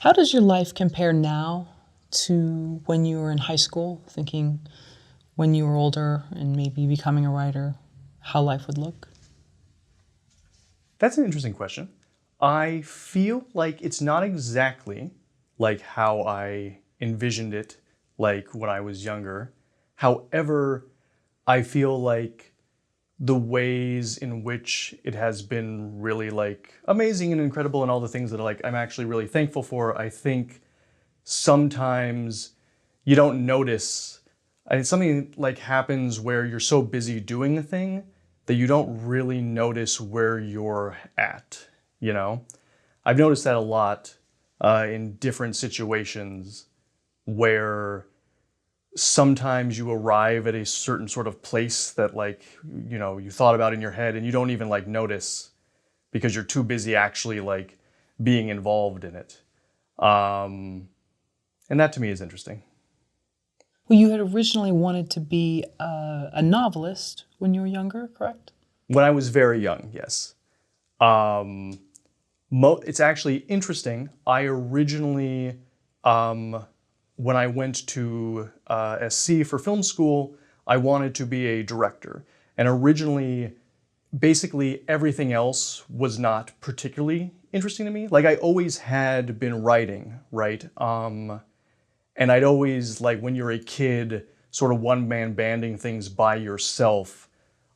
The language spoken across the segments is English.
How does your life compare now to when you were in high school, thinking when you were older and maybe becoming a writer, how life would look? That's an interesting question. I feel like it's not exactly like how I envisioned it, like when I was younger. However, I feel like the ways in which it has been really like amazing and incredible and all the things that like I'm actually really thankful for, I think sometimes you don't notice. Something like happens where you're so busy doing a thing that you don't really notice where you're at, you know? I've noticed that a lot in different situations where sometimes you arrive at a certain sort of place that like, you know, you thought about in your head and you don't even like notice because you're too busy actually like being involved in it. And that to me is interesting. Well, you had originally wanted to be a novelist when you were younger, correct? When I was very young, yes. It's actually interesting. I originally, when I went to SC for film school, I wanted to be a director. And originally, basically everything else was not particularly interesting to me. Like I always had been writing, right? And I'd always, like when you're a kid, sort of one-man banding things by yourself,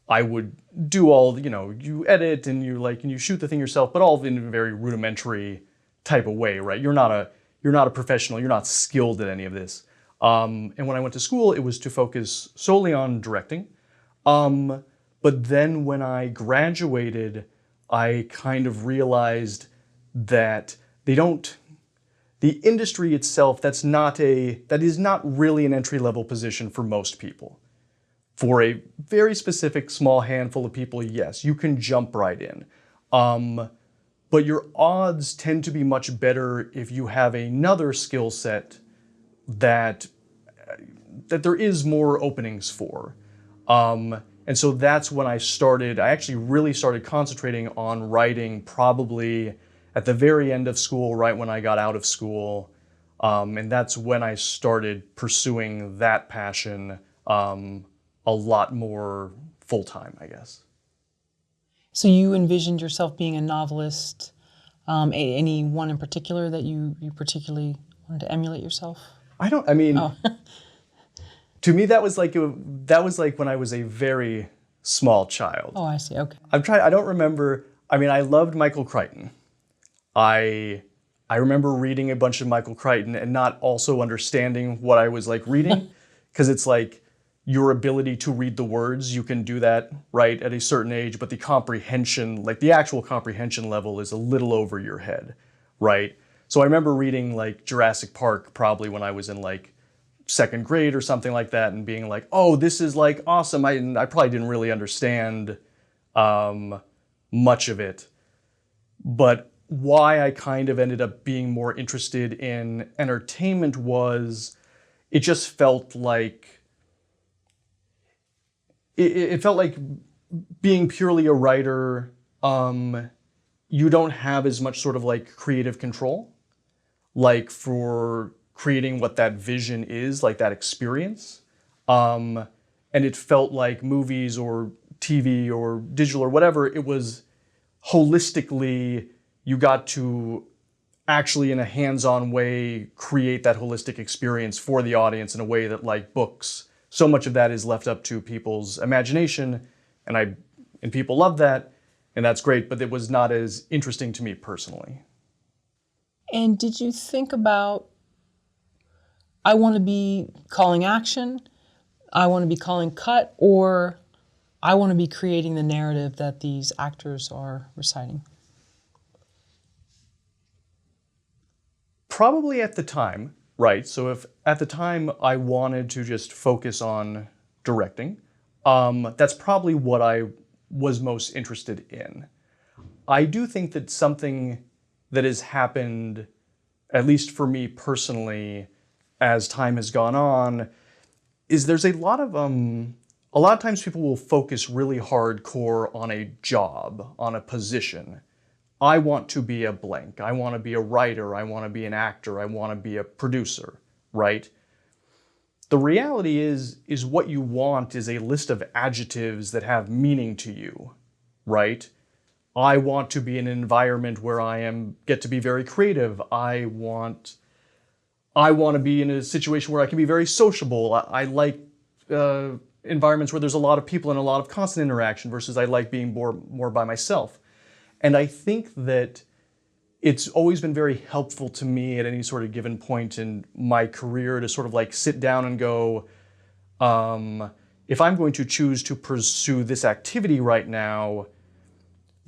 I would do all, you know, you edit and you shoot the thing yourself, but all in a very rudimentary type of way, right? You're not a professional, you're not skilled at any of this. And when I went to school, it was to focus solely on directing. But then when I graduated, I kind of realized that the industry itself, that is not really an entry-level position for most people. For a very specific small handful of people, yes, you can jump right in. But your odds tend to be much better if you have another skill set that there is more openings for. And so that's when I actually really started concentrating on writing probably at the very end of school, right when I got out of school. And that's when I started pursuing that passion a lot more full-time, I guess. So you envisioned yourself being a novelist. Any one in particular that you particularly wanted to emulate yourself? To me, that was like when I was a very small child. Oh, I see, okay. I don't remember, I loved Michael Crichton. I remember reading a bunch of Michael Crichton and not also understanding what I was like reading, because it's like your ability to read the words, you can do that right at a certain age, but the comprehension, like the actual comprehension level is a little over your head, right? So I remember reading like Jurassic Park probably when I was in like second grade or something like that and being like, oh, this is like awesome. I probably didn't really understand much of it, but why I kind of ended up being more interested in entertainment was it just felt like it felt like being purely a writer, you don't have as much sort of like creative control, like for creating what that vision is, like that experience. And it felt like movies or TV or digital or whatever, it was holistically, you got to actually in a hands-on way create that holistic experience for the audience in a way that like books, so much of that is left up to people's imagination, and people love that, and that's great, but it was not as interesting to me personally. And did you think about, I want to be calling action, I want to be calling cut, or I want to be creating the narrative that these actors are reciting? Probably at the time, right? So if at the time I wanted to just focus on directing, that's probably what I was most interested in. I do think that something that has happened, at least for me personally, as time has gone on, is there's a lot of times people will focus really hardcore on a job, on a position, I want to be a blank. I want to be a writer. I want to be an actor. I want to be a producer, right? The reality is what you want is a list of adjectives that have meaning to you, right? I want to be in an environment where get to be very creative. I want to be in a situation where I can be very sociable. I like environments where there's a lot of people and a lot of constant interaction versus I like being more by myself. And I think that it's always been very helpful to me at any sort of given point in my career to sort of like sit down and go, if I'm going to choose to pursue this activity right now,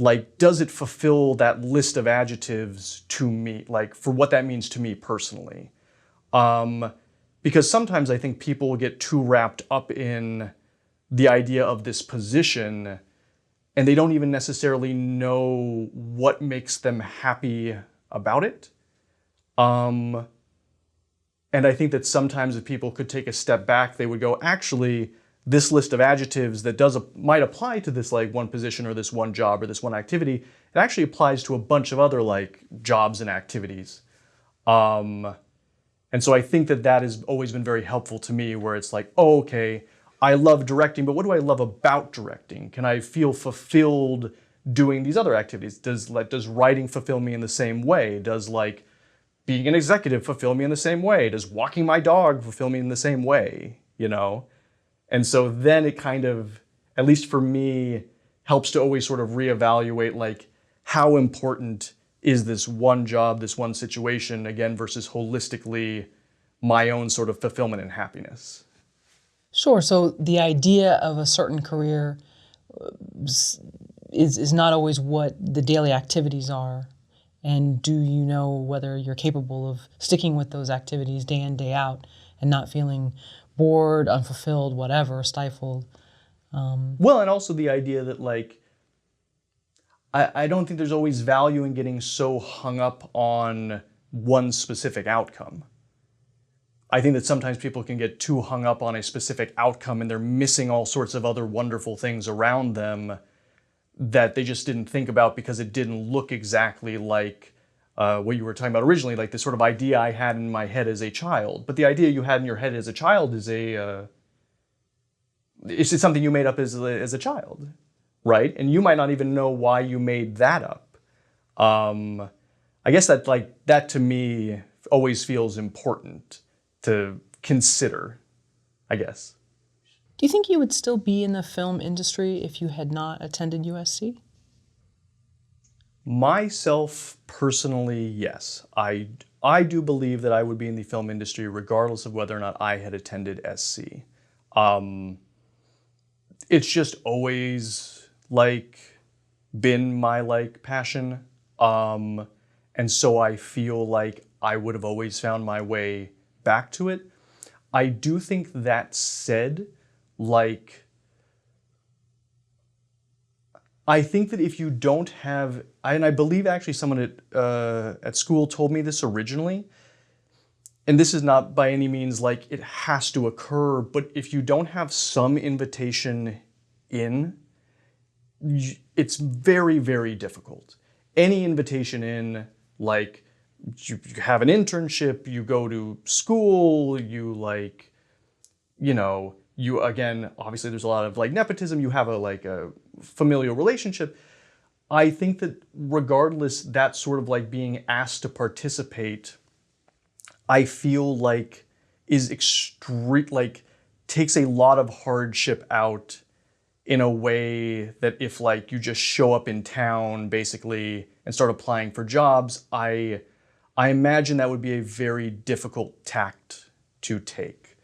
like, does it fulfill that list of adjectives to me, like for what that means to me personally? Because sometimes I think people get too wrapped up in the idea of this position and they don't even necessarily know what makes them happy about it. And I think that sometimes if people could take a step back, they would go, actually, this list of adjectives that might apply to this like one position or this one job or this one activity, it actually applies to a bunch of other like jobs and activities. And so I think that has always been very helpful to me, where it's like, oh, okay, I love directing, but what do I love about directing? Can I feel fulfilled doing these other activities? Does writing fulfill me in the same way? Does like being an executive fulfill me in the same way? Does walking my dog fulfill me in the same way? You know? And so then it kind of, at least for me, helps to always sort of reevaluate like how important is this one job, this one situation, again, versus holistically my own sort of fulfillment and happiness. Sure. So the idea of a certain career is not always what the daily activities are. And do you know whether you're capable of sticking with those activities day in, day out and not feeling bored, unfulfilled, whatever, stifled? Well, and also the idea that like, I don't think there's always value in getting so hung up on one specific outcome. I think that sometimes people can get too hung up on a specific outcome and they're missing all sorts of other wonderful things around them that they just didn't think about because it didn't look exactly like what you were talking about originally, like the sort of idea I had in my head as a child. But the idea you had in your head as a child is it's just something you made up as a child, right? And you might not even know why you made that up. I guess that to me always feels important to consider, I guess. Do you think you would still be in the film industry if you had not attended USC? Myself, personally, yes. I do believe that I would be in the film industry regardless of whether or not I had attended SC. It's just always like been my like passion. And so I feel like I would have always found my way back to it. I do think that said, like, I think that if you don't have, and I believe actually someone at school told me this originally, and this is not by any means like it has to occur, but if you don't have some invitation in, it's very, very difficult. Any invitation in, like, you have an internship, you go to school, you like, you know, you, again, obviously there's a lot of like nepotism, you have a familial relationship. I think that regardless, that sort of like being asked to participate, I feel like is extreme, like takes a lot of hardship out in a way that if like you just show up in town basically and start applying for jobs, I imagine that would be a very difficult tact to take.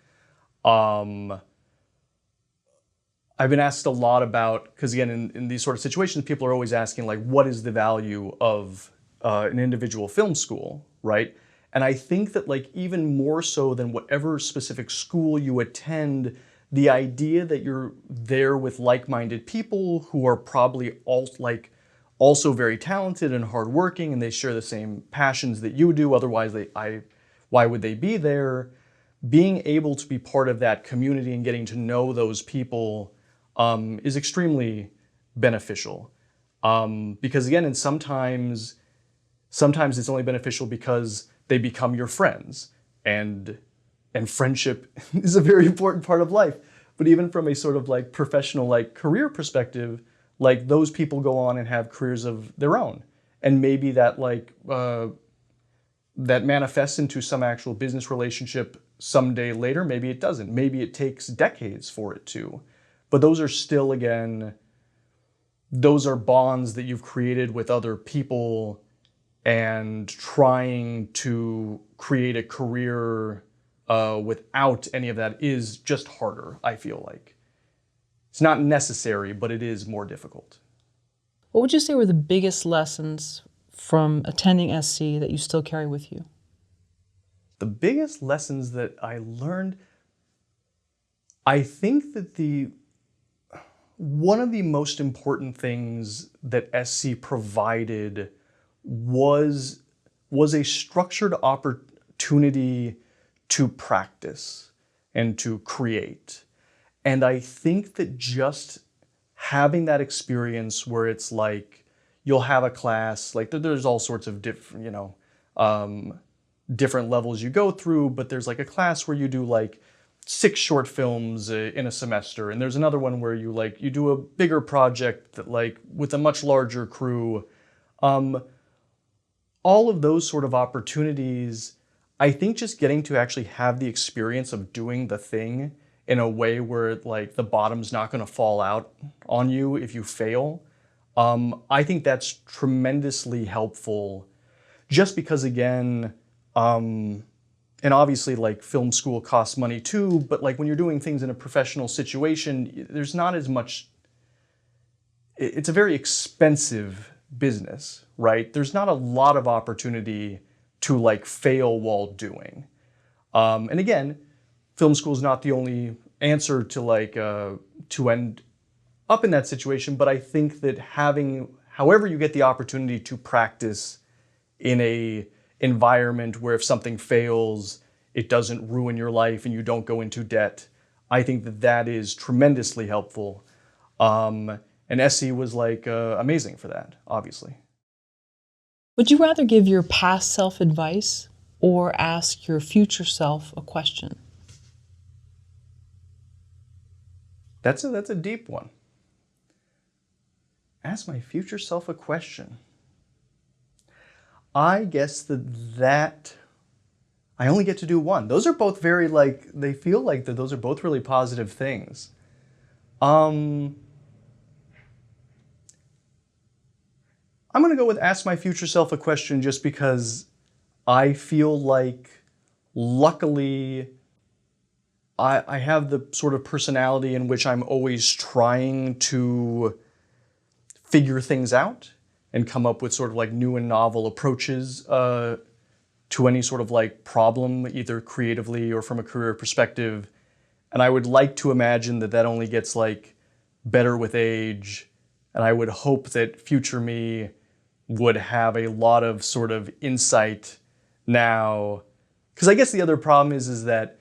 I've been asked a lot about, because again, in these sort of situations, people are always asking like, what is the value of an individual film school, right? And I think that like even more so than whatever specific school you attend, the idea that you're there with like-minded people who are probably also very talented and hardworking, and they share the same passions that you do. Otherwise, why would they be there? Being able to be part of that community and getting to know those people is extremely beneficial. Because again, and sometimes it's only beneficial because they become your friends, and friendship is a very important part of life. But even from a sort of like professional, like career perspective, like those people go on and have careers of their own. And maybe that that manifests into some actual business relationship someday later. Maybe it doesn't. Maybe it takes decades for it to. But those are still, again, those are bonds that you've created with other people, and trying to create a career without any of that is just harder, I feel like. It's not necessary, but it is more difficult. What would you say were the biggest lessons from attending SC that you still carry with you? The biggest lessons that I learned, I think that one of the most important things that SC provided was a structured opportunity to practice and to create. And I think that just having that experience where it's like, you'll have a class, like there's all sorts of different levels you go through, but there's like a class where you do like 6 short films in a semester, and there's another one where you do a bigger project that like with a much larger crew. All of those sort of opportunities, I think just getting to actually have the experience of doing the thing in a way where like the bottom's not going to fall out on you if you fail, I think that's tremendously helpful. Just because, again, and obviously like film school costs money too, but like when you're doing things in a professional situation, there's not as much, it's a very expensive business, right? There's not a lot of opportunity to like fail while doing. And again, film school is not the only answer to like to end up in that situation, but I think that however you get the opportunity to practice in a environment where if something fails, it doesn't ruin your life and you don't go into debt, I think that that is tremendously helpful. And SC was like amazing for that, obviously. Would you rather give your past self advice or ask your future self a question? That's a deep one. Ask my future self a question. I guess that I only get to do one. Those are both very like, they feel like that those are both really positive things. I'm going to go with ask my future self a question just because I feel like, luckily, I have the sort of personality in which I'm always trying to figure things out and come up with sort of like new and novel approaches to any sort of like problem, either creatively or from a career perspective. And I would like to imagine that that only gets like better with age. And I would hope that future me would have a lot of sort of insight now. Because I guess the other problem is that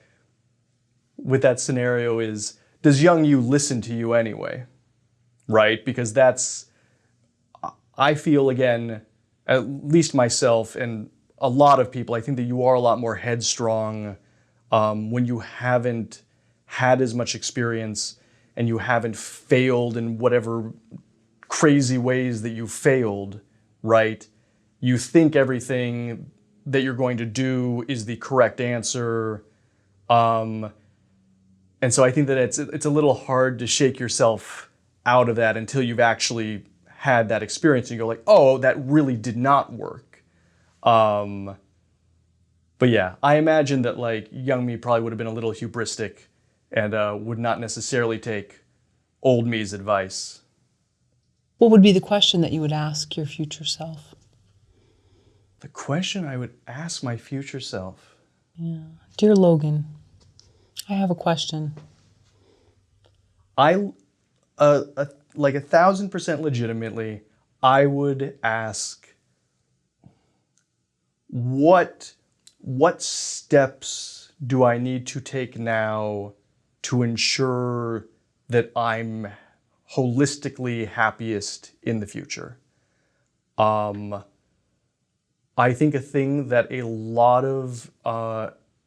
with that scenario is, does young you listen to you anyway? Right? Because that's, I feel, again, at least myself and a lot of people, I think that you are a lot more headstrong when you haven't had as much experience and you haven't failed in whatever crazy ways that you failed, right? You think everything that you're going to do is the correct answer. And so I think that it's a little hard to shake yourself out of that until you've actually had that experience and you go like, oh, that really did not work. But yeah, I imagine that like young me probably would have been a little hubristic and would not necessarily take old me's advice. What would be the question that you would ask your future self? The question I would ask my future self. Yeah. Dear Logan, I have a question. Like 1,000% legitimately, I would ask, what steps do I need to take now to ensure that I'm holistically happiest in the future. I think a thing that a lot of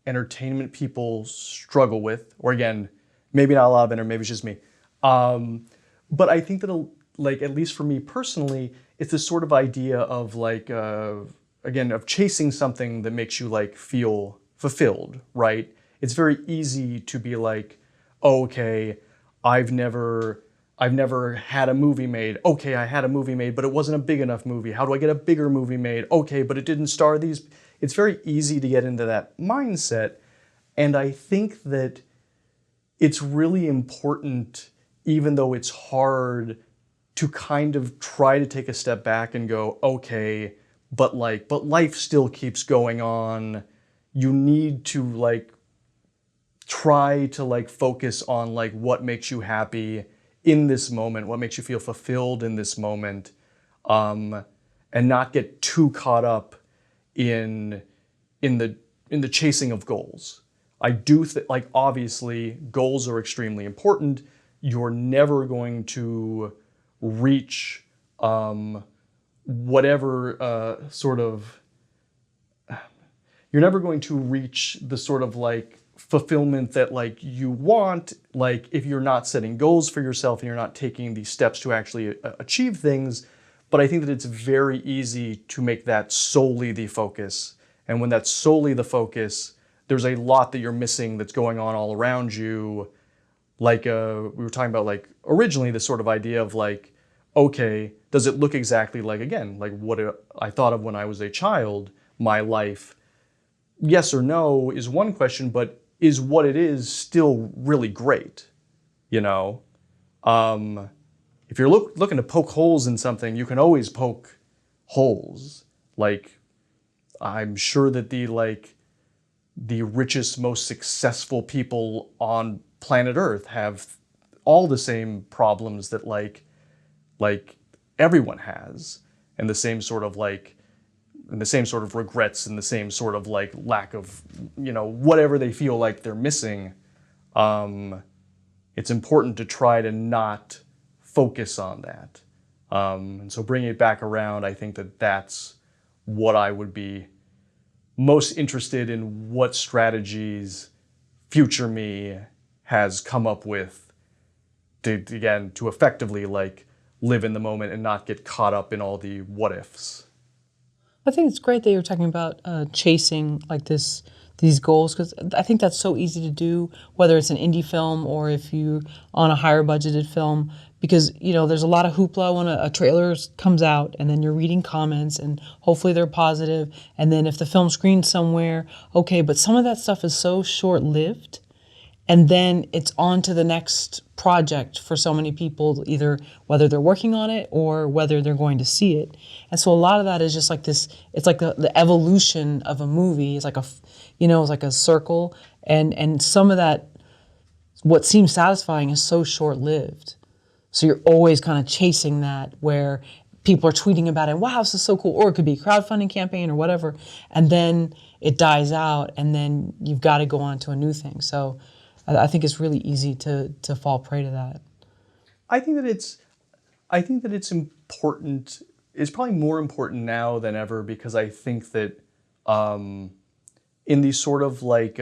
entertainment people struggle with, or again, maybe not a lot of it, or maybe it's just me, but I think that, like, at least for me personally, it's this sort of idea of like, again, of chasing something that makes you like feel fulfilled, right? It's very easy to be like, oh, okay, I've never had a movie made. Okay, I had a movie made, but it wasn't a big enough movie. How do I get a bigger movie made? Okay, but it didn't star these. It's very easy to get into that mindset. And I think that it's really important, even though it's hard, to kind of try to take a step back and go, okay, but life still keeps going on. You need to like try to like focus on like what makes you happy in this moment, what makes you feel fulfilled in this moment, and not get too caught up in the chasing of goals. I do think, like, obviously goals are extremely important. You're never going to reach whatever sort of, you're never going to reach the sort of like fulfillment that like you want, like if you're not setting goals for yourself and you're not taking these steps to actually achieve things. But I think that it's very easy to make that solely the focus. And when that's solely the focus, there's a lot that you're missing that's going on all around you. Like we were talking about, like originally this sort of idea of like, okay, does it look exactly like, again, like what I thought of when I was a child, my life? Yes or no is one question, but is what it is still really great? You know, if you're looking to poke holes in something, you can always poke holes. Like, I'm sure that the richest, most successful people on planet Earth have all the same problems that like everyone has, and the same sort of regrets and the same sort of like lack of, you know, whatever they feel like they're missing. It's important to try to not focus on that. And so bringing it back around, I think that that's what I would be most interested in, what strategies future me has come up with to effectively like live in the moment and not get caught up in all the what ifs. I think it's great that you're talking about chasing like these goals, because I think that's so easy to do, whether it's an indie film or if you on a higher budgeted film, because you know there's a lot of hoopla when a trailer comes out, and then you're reading comments and hopefully they're positive, and then if the film screens somewhere, okay, but some of that stuff is so short-lived, and then it's on to the next project for so many people, either whether they're working on it or whether they're going to see it. And so a lot of that is just like this, it's like the evolution of a movie. It's like it's like a circle. And some of that, what seems satisfying is so short-lived. So you're always kind of chasing that, where people are tweeting about it, wow, this is so cool. Or it could be a crowdfunding campaign or whatever. And then it dies out, and then you've got to go on to a new thing. So I think it's really easy to fall prey to that. I think that it's important. It's probably more important now than ever, because I think that in the sort of like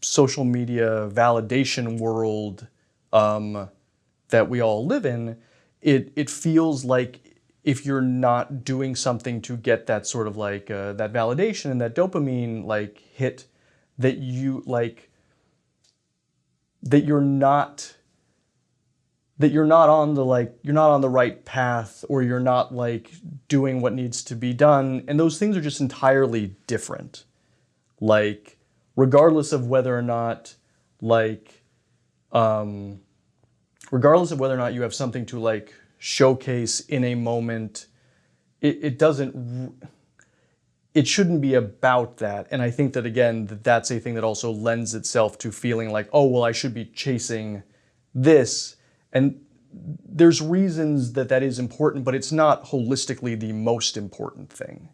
social media validation world that we all live in, it feels like if you're not doing something to get that sort of like that validation and that dopamine like hit, that you like, that you're not on the right path, or you're not like doing what needs to be done. And those things are just entirely different. Like, regardless of whether or not you have something to like showcase in a moment, it shouldn't be about that. And I think that, again, that's a thing that also lends itself to feeling like, oh, well, I should be chasing this. And there's reasons that is important, but it's not holistically the most important thing.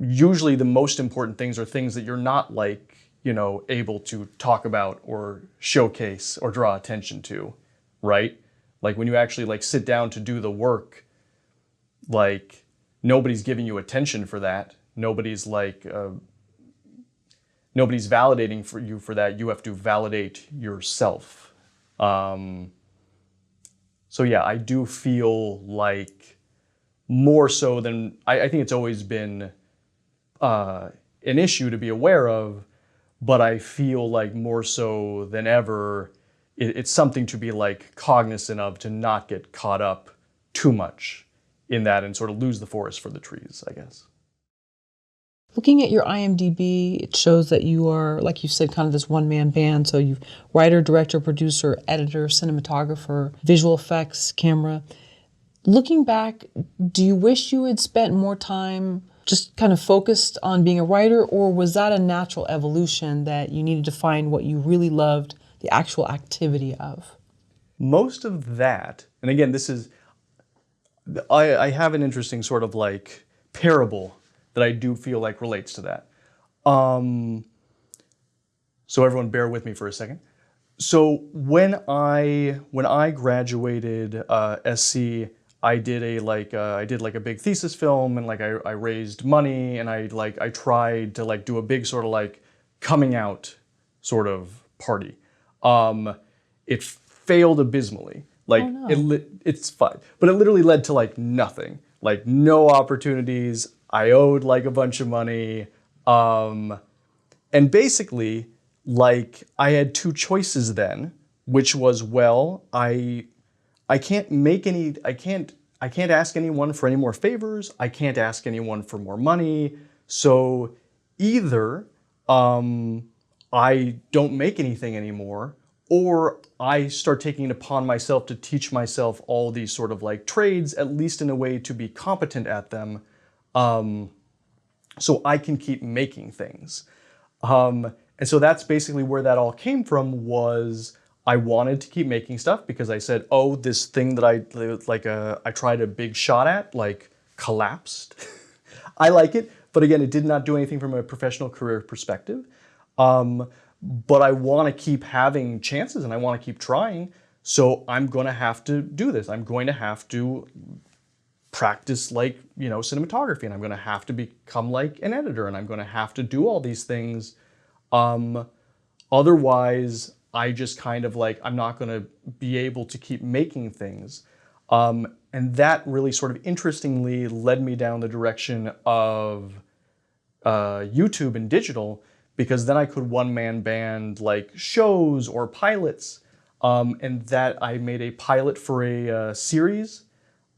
Usually the most important things are things that you're not like able to talk about or showcase or draw attention to, right? Like when you actually like sit down to do the work, like nobody's giving you attention for that. Nobody's validating for you for that. You have to validate yourself. So yeah, I do feel like more so than I think it's always been an issue to be aware of, but I feel like more so than ever, it's something to be like cognizant of, to not get caught up too much in that and sort of lose the forest for the trees, I guess. Looking at your IMDb, it shows that you are, like you said, kind of this one-man band. So you writer, director, producer, editor, cinematographer, visual effects, camera. Looking back, do you wish you had spent more time just kind of focused on being a writer, or was that a natural evolution that you needed to find what you really loved the actual activity of? Most of that, and again, this is, I have an interesting sort of like parable that I do feel like relates to that. So everyone bear with me for a second. So when I graduated SC, I did a big thesis film, and like I raised money, and I tried to like do a big sort of like coming out sort of party. It failed abysmally. Like Oh, no. it's fine, but it literally led to like nothing, like no opportunities. I owed like a bunch of money, and basically, like I had two choices then, which was, well, I can't ask anyone for any more favors. I can't ask anyone for more money. So either I don't make anything anymore, or I start taking it upon myself to teach myself all these sort of like trades, at least in a way to be competent at them, so I can keep making things. And so that's basically where that all came from, was I wanted to keep making stuff because I said, oh, this thing that I tried a big shot at, like, collapsed. I like it, but again, it did not do anything from a professional career perspective. But I want to keep having chances and I want to keep trying. So I'm going to have to do this. I'm going to have to practice like, cinematography, and I'm going to have to become like an editor, and I'm going to have to do all these things. Otherwise, I just kind of like, I'm not going to be able to keep making things. And that really sort of interestingly led me down the direction of YouTube and digital, because then I could one-man band like shows or pilots. And that I made a pilot for a series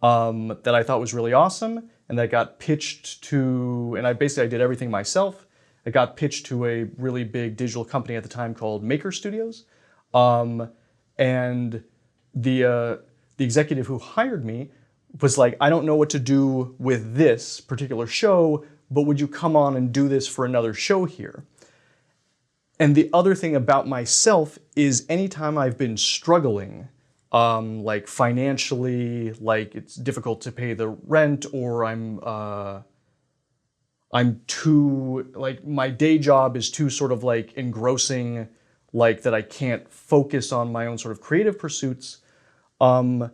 that I thought was really awesome, and that got pitched to, and I did everything myself. It got pitched to a really big digital company at the time called Maker Studios. And the executive who hired me was like, I don't know what to do with this particular show, but would you come on and do this for another show here? And the other thing about myself is anytime I've been struggling, like financially, like it's difficult to pay the rent, or I'm too, like my day job is too sort of like engrossing, like that I can't focus on my own sort of creative pursuits. I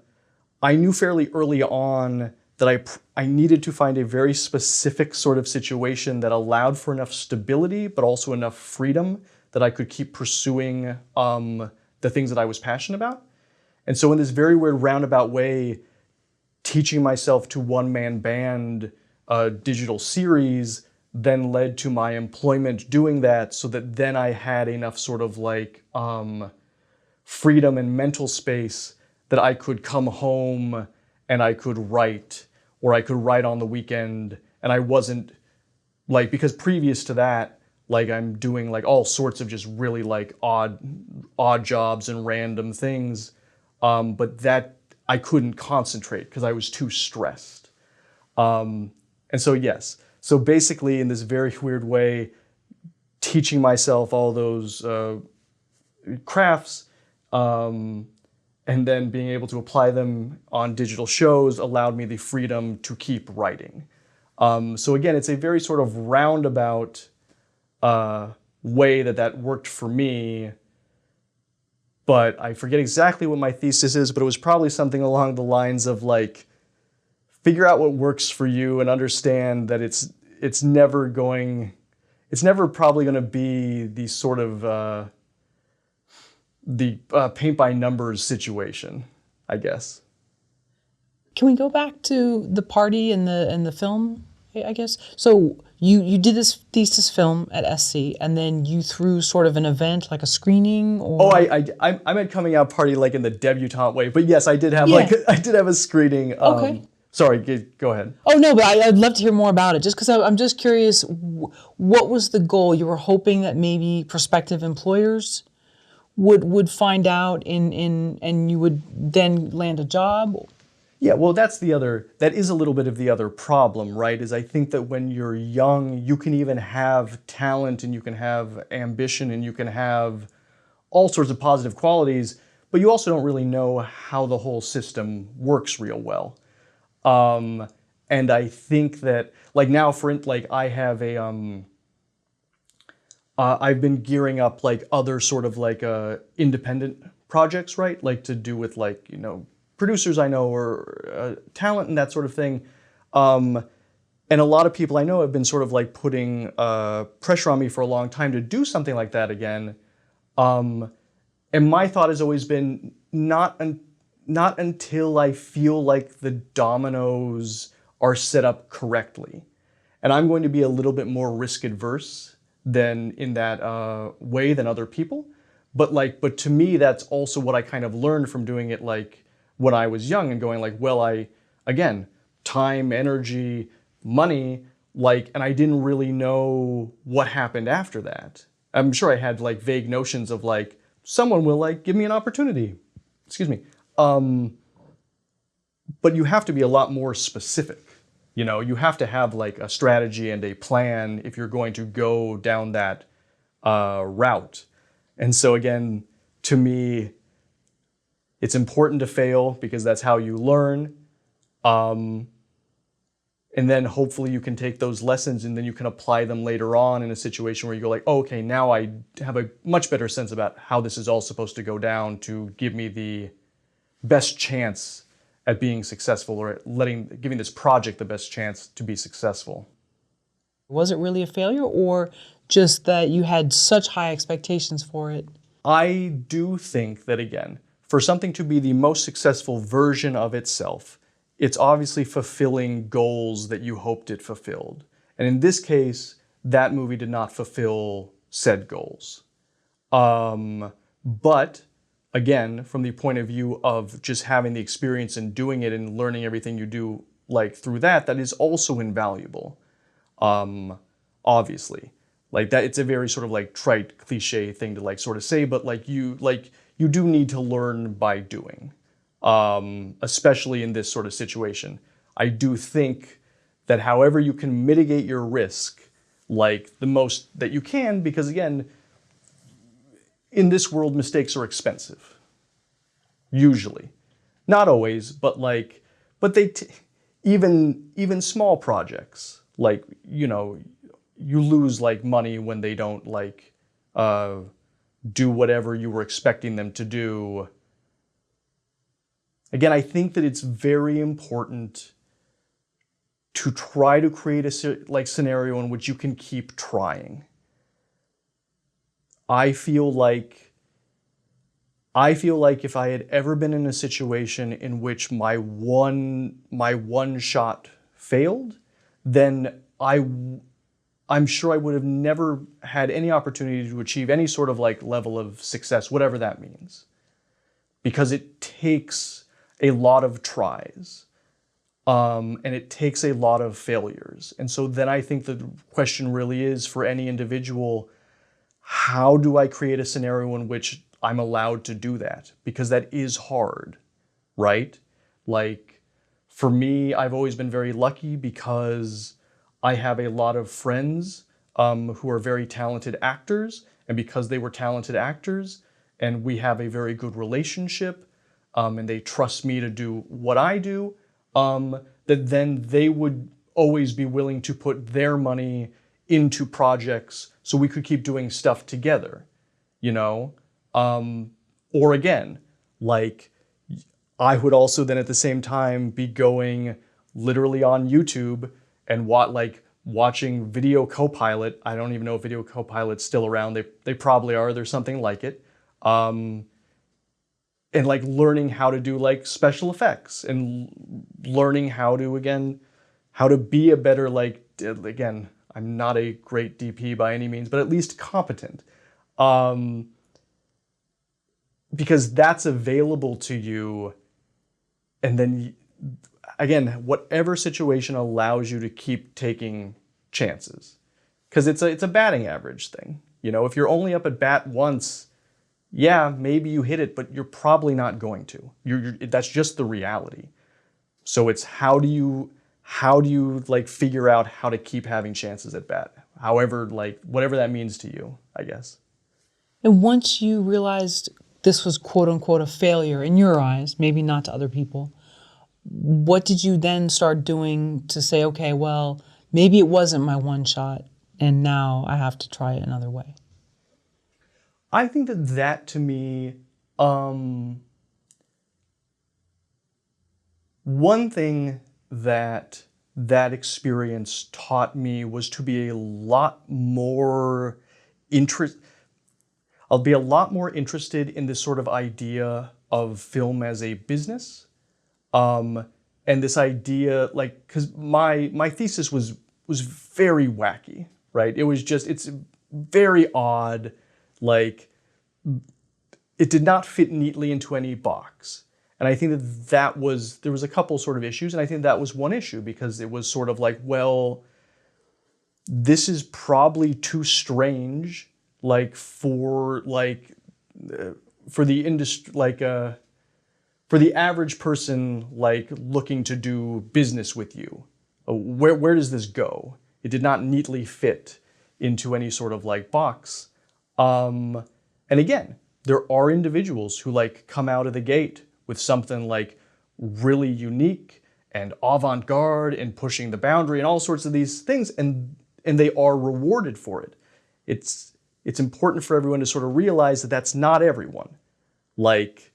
knew fairly early on that I needed to find a very specific sort of situation that allowed for enough stability, but also enough freedom that I could keep pursuing the things that I was passionate about. And so in this very weird roundabout way, teaching myself to one-man band a digital series then led to my employment doing that, so that then I had enough sort of like freedom and mental space that I could come home and I could write, or I could write on the weekend, and I wasn't like, because previous to that, like I'm doing like all sorts of just really like odd jobs and random things, but that I couldn't concentrate because I was too stressed. And so yes, so basically in this very weird way, teaching myself all those crafts, and then being able to apply them on digital shows allowed me the freedom to keep writing. So again, it's a very sort of roundabout way that worked for me. But I forget exactly what my thesis is, but it was probably something along the lines of like, figure out what works for you and understand that it's never probably going to be the sort of paint by numbers situation, I guess. Can we go back to the party and the film, I guess? So you did this thesis film at SC, and then you threw sort of an event, like a screening, or... Oh, I meant coming out party like in the debutante way, but yes, I did have Yeah. I did have a screening. Okay. Sorry, go ahead. Oh, no, but I'd love to hear more about it, just because I'm just curious, what was the goal? You were hoping that maybe prospective employers would find out and you would then land a job? Yeah, well, that is a little bit of the other problem, right? Is I think that when you're young, you can even have talent and you can have ambition and you can have all sorts of positive qualities, but you also don't really know how the whole system works real well. And I think that, like now, I have I've been gearing up like other sort of like independent projects, right? Like to do with like, producers I know or talent and that sort of thing. And a lot of people I know have been sort of like putting pressure on me for a long time to do something like that again. And my thought has always been not until I feel like the dominoes are set up correctly. And I'm going to be a little bit more risk adverse than in that way than other people. But to me, that's also what I kind of learned from doing it like when I was young and going like, well, again, time, energy, money, and I didn't really know what happened after that. I'm sure I had like vague notions of like, someone will like give me an opportunity. Excuse me. But you have to be a lot more specific. You have to have like a strategy and a plan if you're going to go down that route. And so again, to me, it's important to fail because that's how you learn. And then hopefully you can take those lessons and then you can apply them later on in a situation where you go like, oh, okay, now I have a much better sense about how this is all supposed to go down to give me the best chance at being successful or at giving this project the best chance to be successful. Was it really a failure, or just that you had such high expectations for it? I do think that, again, for something to be the most successful version of itself, it's obviously fulfilling goals that you hoped it fulfilled. And in this case, that movie did not fulfill said goals. But again, from the point of view of just having the experience and doing it and learning everything you do like through that is also invaluable. Obviously. Like that, it's a very sort of like trite cliche thing to like sort of say, but you do need to learn by doing, especially in this sort of situation. I do think that however you can mitigate your risk, like the most that you can, because again, in this world, mistakes are expensive. Usually. Not always, but even small projects, like, you lose like money when they don't do whatever you were expecting them to do. Again, I think that it's very important to try to create a scenario in which you can keep trying. I feel like if I had ever been in a situation in which my one shot failed, then I'm sure I would have never had any opportunity to achieve any sort of level of success, whatever that means. Because it takes a lot of tries. And it takes a lot of failures. And so then I think the question really is for any individual, how do I create a scenario in which I'm allowed to do that? Because that is hard, right? For me, I've always been very lucky because I have a lot of friends who are very talented actors, and because they were talented actors, and we have a very good relationship, and they trust me to do what I do, that then they would always be willing to put their money into projects so we could keep doing stuff together, you know? Or again, like I would also then at the same time be going literally on YouTube and watching Video Copilot. I don't even know if Video Copilot's still around. They probably are. There's something like it. And like learning how to do like special effects and learning how to be a better, like, again, I'm not a great DP by any means, but at least competent. Because that's available to you. And then again, whatever situation allows you to keep taking chances. Because it's a batting average thing. You know, if you're only up at bat once, yeah, maybe you hit it, but you're probably not going to. That's just the reality. So it's how do you like figure out how to keep having chances at bat? However, like whatever that means to you, I guess. And once you realized this was quote unquote a failure in your eyes, maybe not to other people, what did you then start doing to say, okay, well, maybe it wasn't my one shot and now I have to try it another way? I think that to me, one thing that experience taught me was to be a lot more I'll be a lot more interested in this sort of idea of film as a business. And this idea, like, because my thesis was very wacky, right? It was just, it's very odd. Like, it did not fit neatly into any box. And I think there was a couple sort of issues, and I think that was one issue, because it was sort of like, well, this is probably too strange, like, for the industry, like, for the average person, like, looking to do business with you. Where does this go? It did not neatly fit into any sort of, like, box. And again, there are individuals who like come out of the gate with something like really unique and avant-garde and pushing the boundary and all sorts of these things, and they are rewarded for it. It's important for everyone to sort of realize that that's not everyone. Like,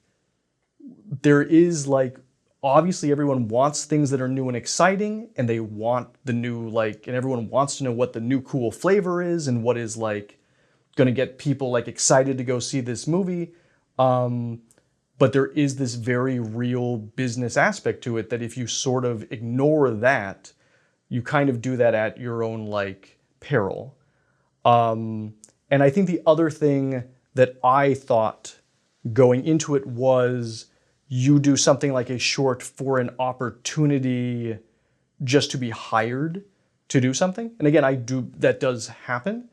there is like, obviously everyone wants things that are new and exciting, and they want the new, like, and everyone wants to know what the new cool flavor is and what is like going to get people like excited to go see this movie. But there is this very real business aspect to it that if you sort of ignore that, you kind of do that at your own like peril. And I think the other thing that I thought going into it was you do something like a short for an opportunity just to be hired to do something. And again, that does happen.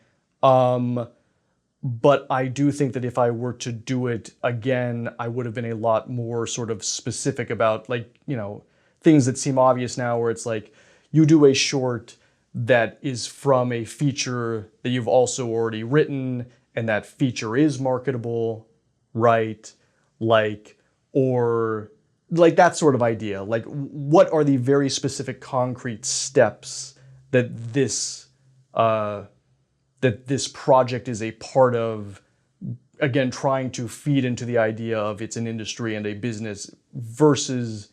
But I do think that if I were to do it again, I would have been a lot more sort of specific about, like, you know, things that seem obvious now, where it's like you do a short that is from a feature that you've also already written, and that feature is marketable, right? Like, or like that sort of idea. Like, what are the very specific concrete steps that this project is a part of, again, trying to feed into the idea of it's an industry and a business, versus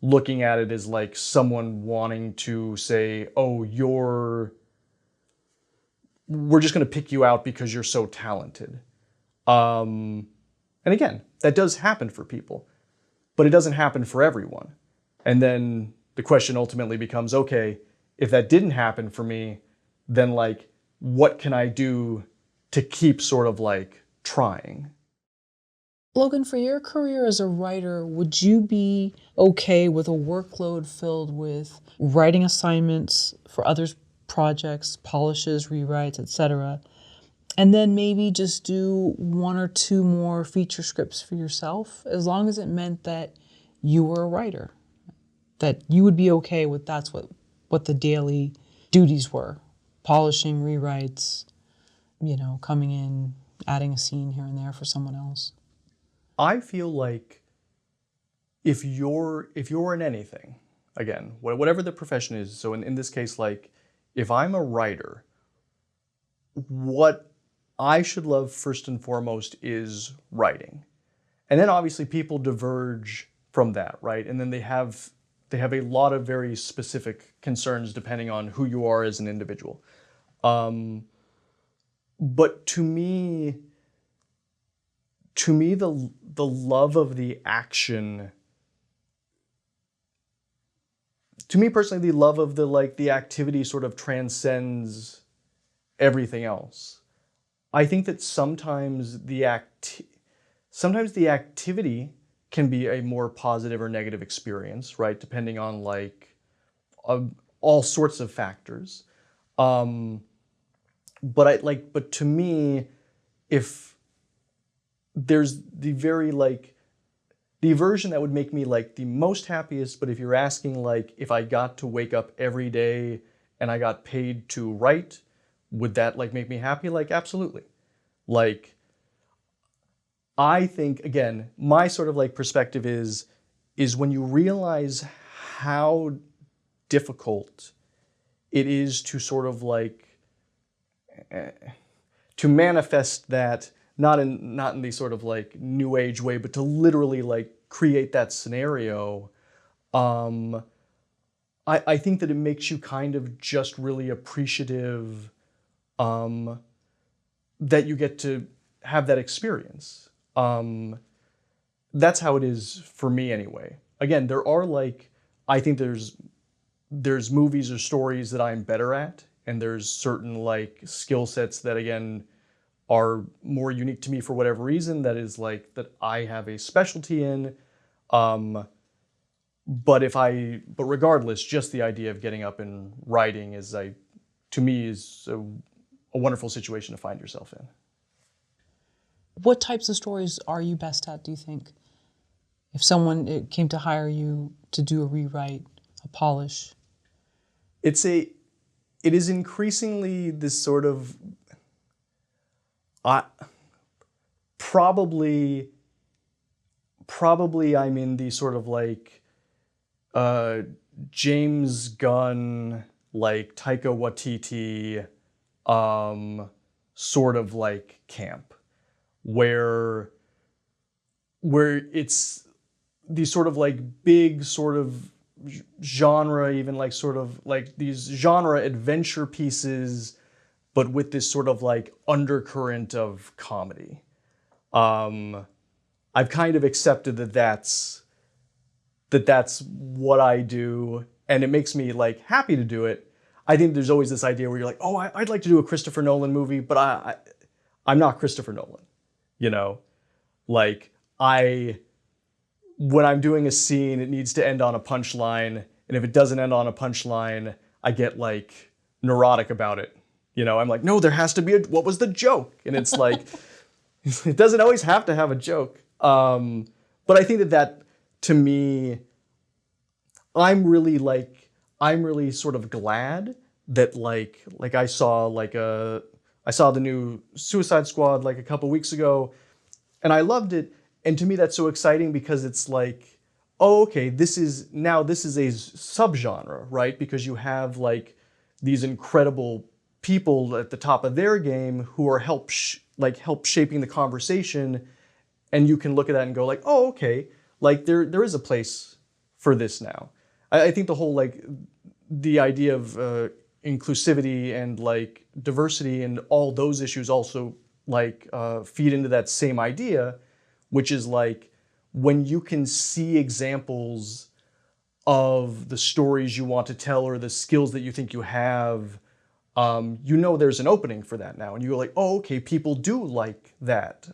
looking at it as like someone wanting to say, oh, we're just going to pick you out because you're so talented. And again, that does happen for people, but it doesn't happen for everyone. And then the question ultimately becomes, okay, if that didn't happen for me, then like, what can I do to keep sort of like trying? Logan, for your career as a writer, would you be okay with a workload filled with writing assignments for others' projects, polishes, rewrites, etc., and then maybe just do one or two more feature scripts for yourself, as long as it meant that you were a writer, that you would be okay with that's what the daily duties were? Polishing, rewrites, you know, coming in, adding a scene here and there for someone else. I feel like if you're in anything, again, whatever the profession is, so in this case, like, if I'm a writer, what I should love first and foremost is writing. And then obviously people diverge from that, right? And then they have a lot of very specific concerns depending on who you are as an individual. But to me, the love of the action, to me personally, the love of the activity sort of transcends everything else. I think that sometimes the activity can be a more positive or negative experience, right? Depending on all sorts of factors. But to me, if there's the version that would make me the most happiest, but if you're asking if I got to wake up every day and I got paid to write, would that make me happy? Absolutely. I think, again, my sort of perspective is when you realize how difficult it is to sort of to manifest that, not in the sort of new age way, but to literally create that scenario. I think that it makes you kind of just really appreciative that you get to have that experience. That's how it is for me anyway. Again, there are I think there's movies or stories that I'm better at, and there's certain skill sets that again are more unique to me for whatever reason, that is that I have a specialty in. But regardless, just the idea of getting up and writing to me is a wonderful situation to find yourself in. What types of stories are you best at, do you think? If someone came to hire you to do a rewrite, a polish? It is increasingly this sort of, probably I'm in the sort of James Gunn, Taika Waititi, sort of camp, where it's these sort of big sort of genre, even sort of these genre adventure pieces, but with this sort of undercurrent of comedy. I've kind of accepted that that's what I do, and it makes me happy to do it. I think there's always this idea where you're oh, I'd like to do a Christopher Nolan movie, but I'm not Christopher Nolan, you know? When I'm doing a scene, it needs to end on a punchline, and if it doesn't end on a punchline, I get neurotic about it. I'm no, there has to be what was the joke? And it's it doesn't always have to have a joke. But I think that to me, I'm really sort of glad that I saw I saw the new Suicide Squad a couple weeks ago, and I loved it. And to me, that's so exciting because it's oh, okay, this is a subgenre, right? Because you have these incredible people at the top of their game who are help shaping the conversation, and you can look at that and go oh, okay, there is a place for this now. I think the whole the idea of inclusivity and diversity and all those issues also feed into that same idea, which is when you can see examples of the stories you want to tell or the skills that you think you have, there's an opening for that now. And you go oh, okay, people do like that.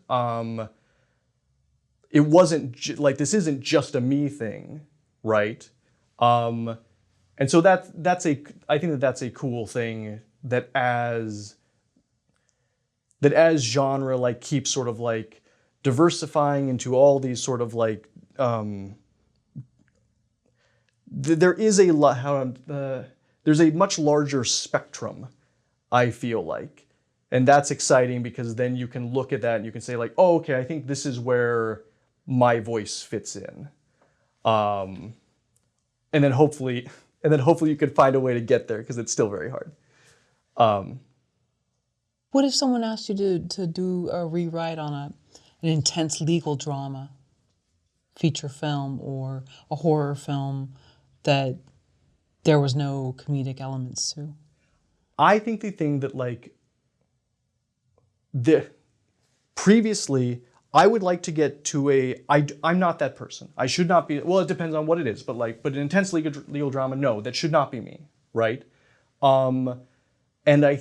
It wasn't this isn't just a me thing, right? And so I think that's a cool thing, that as genre keeps sort of diversifying into all these sort of there is a lot there's a much larger spectrum, I feel and that's exciting, because then you can look at that and you can say oh, okay, I think this is where my voice fits in, and then hopefully you can find a way to get there, because it's still very hard. What if someone asked you to do a rewrite on an intense legal drama, feature film, or a horror film that there was no comedic elements to? I think the thing that like the previously I would like to get to I'm not that person. I should not be. Well, it depends on what it is, but an intense legal drama, no, that should not be me, right? Um, and I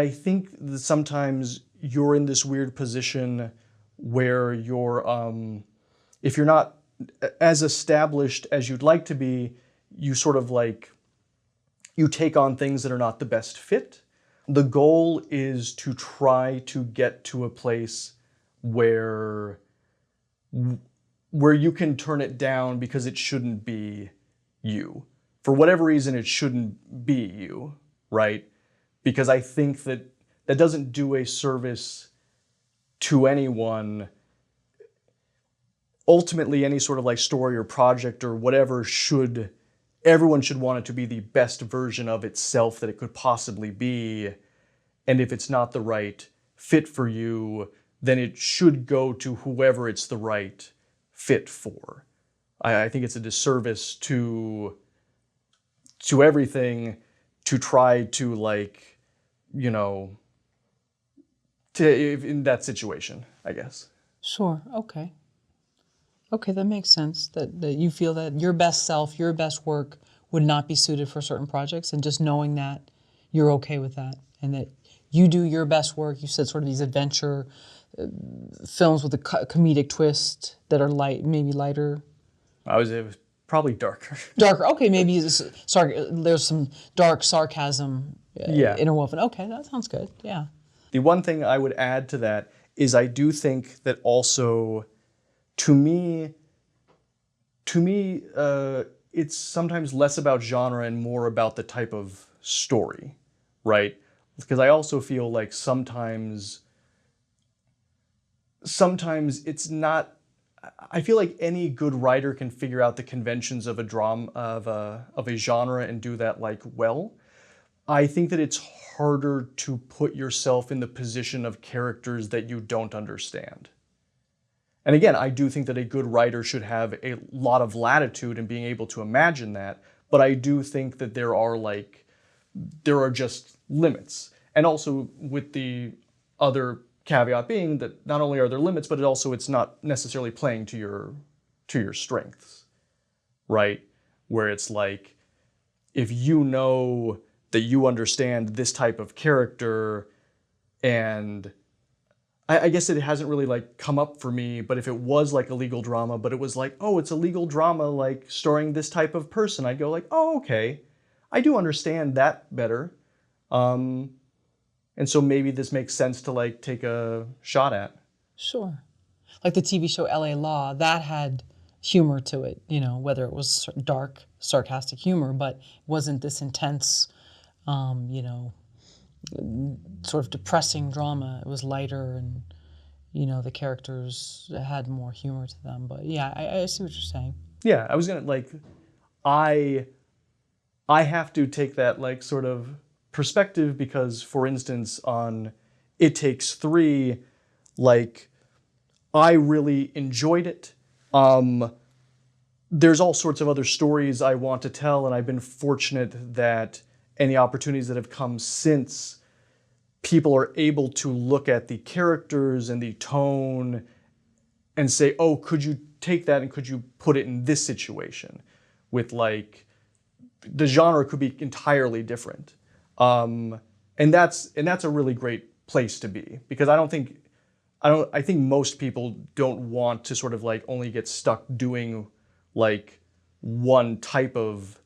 think that sometimes you're in this weird position where if you're not as established as you'd like to be, you sort of like you take on things that are not the best fit. The goal is to try to get to a place where you can turn it down because it shouldn't be you. For whatever reason, it shouldn't be you, right? Because I think that doesn't do a service to anyone. Ultimately, any sort of like story or project or whatever everyone should want it to be the best version of itself that it could possibly be. And if it's not the right fit for you, then it should go to whoever it's the right fit for. I think it's a disservice to everything to try to in that situation, I guess. Sure. Okay. Okay, that makes sense. That you feel that your best self, your best work would not be suited for certain projects, and just knowing that you're okay with that, and that you do your best work. You said sort of these adventure films with a comedic twist that are maybe lighter. It was probably darker. Darker. Okay, maybe there's some dark sarcasm interwoven. Okay, that sounds good. Yeah. The one thing I would add to that is I do think that also, to me, it's sometimes less about genre and more about the type of story, right? Because I also feel like sometimes it's not. I feel like any good writer can figure out the conventions of a drama of a genre and do that well. I think that it's harder to put yourself in the position of characters that you don't understand. And again, I do think that a good writer should have a lot of latitude in being able to imagine that, but I do think that there are just limits. And also with the other caveat being that not only are there limits, but it's not necessarily playing to your strengths, right? Where it's like, if you know that you understand this type of character, and I guess it hasn't really come up for me, but if it was like a legal drama, but it was it's a legal drama starring this type of person, I'd go oh, okay, I do understand that better. And so maybe this makes sense to take a shot at. Sure. Like the TV show LA Law, that had humor to it, whether it was dark, sarcastic humor, but wasn't this intense, sort of depressing drama. It was lighter, and, the characters had more humor to them. But yeah, I see what you're saying. Yeah, I was gonna I have to take that sort of perspective because, for instance, on It Takes Three, I really enjoyed it. There's all sorts of other stories I want to tell, and I've been fortunate that any opportunities that have come since, people are able to look at the characters and the tone and say, oh, could you take that and could you put it in this situation? With the genre could be entirely different. And that's a really great place to be, because I think most people don't want to sort of only get stuck doing one type of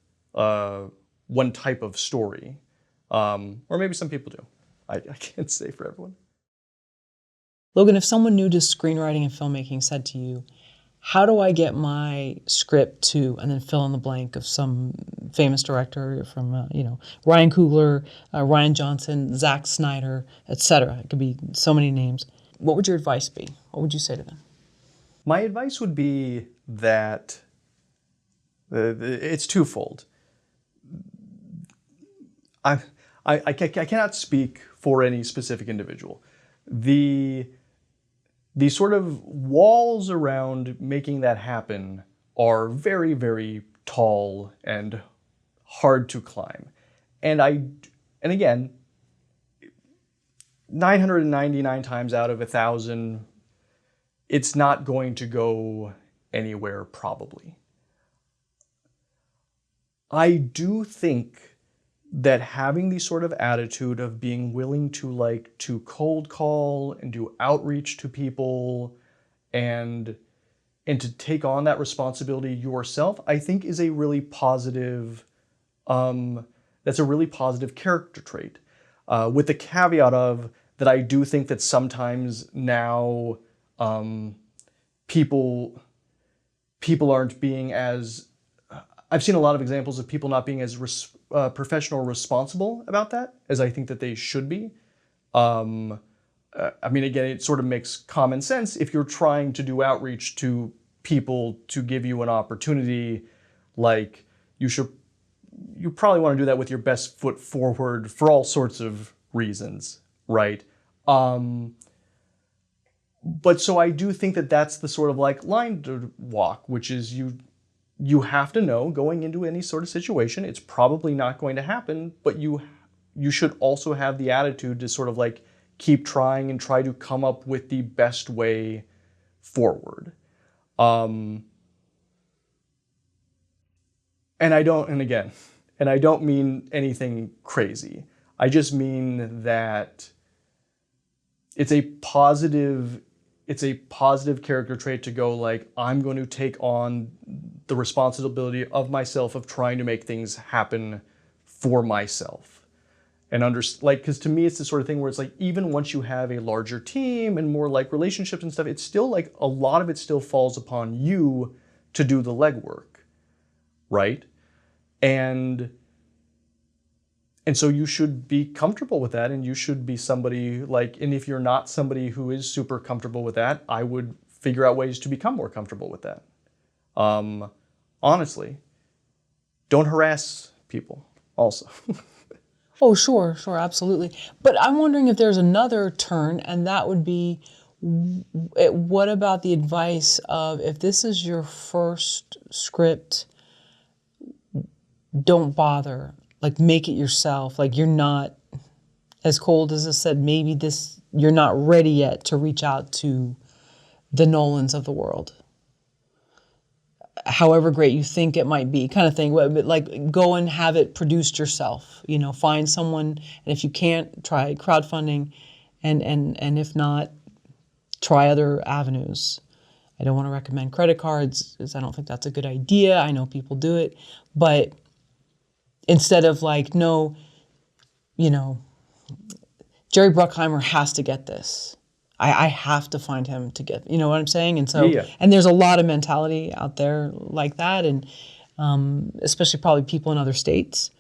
story. Or maybe some people do. I can't say for everyone. Logan, if someone new to screenwriting and filmmaking said to you, how do I get my script to, and then fill in the blank of some famous director from, Ryan Coogler, Ryan Johnson, Zack Snyder, etc. It could be so many names. What would your advice be? What would you say to them? My advice would be that it's twofold. I cannot speak for any specific individual. The sort of walls around making that happen are very, very tall and hard to climb. And again, 999 times out of 1,000, it's not going to go anywhere probably. I do think that having the sort of attitude of being willing to cold call and do outreach to people and to take on that responsibility yourself, I think is a really positive, that's a really positive character trait. With the caveat of that I do think that sometimes now people aren't being as, I've seen a lot of examples of people not being as professional or responsible about that as I think that they should be. I mean, again, it sort of makes common sense if you're trying to do outreach to people to give you an opportunity, like you probably want to do that with your best foot forward for all sorts of reasons, right? But so I do think that that's the sort of like line to walk, which is you have to know going into any sort of situation, it's probably not going to happen, but you should also have the attitude to sort of like keep trying and try to come up with the best way forward. And I don't mean anything crazy. I just mean that it's a positive character trait to go like, I'm going to take on the responsibility of myself of trying to make things happen for myself. And because to me, it's the sort of thing where it's like, even once you have a larger team and more like relationships and stuff, it's still like a lot of it still falls upon you to do the legwork, right? And so you should be comfortable with that, and you should be somebody like, and if you're not somebody who is super comfortable with that, I would figure out ways to become more comfortable with that. Honestly, don't harass people also. Oh, sure, absolutely. But I'm wondering if there's another turn, and that would be, what about the advice of, if this is your first script, don't bother. Like, make it yourself. Like, you're not, as cold as I said, maybe you're not ready yet to reach out to the Nolans of the world. However great you think it might be, kind of thing. Like, go and have it produced yourself. Find someone, and if you can't, try crowdfunding, and if not, try other avenues. I don't want to recommend credit cards, because I don't think that's a good idea. I know people do it, but instead of like, no, Jerry Bruckheimer has to get this. I have to find him to get, you know what I'm saying? And so, Yeah. And there's a lot of mentality out there like that, and especially probably people in other states.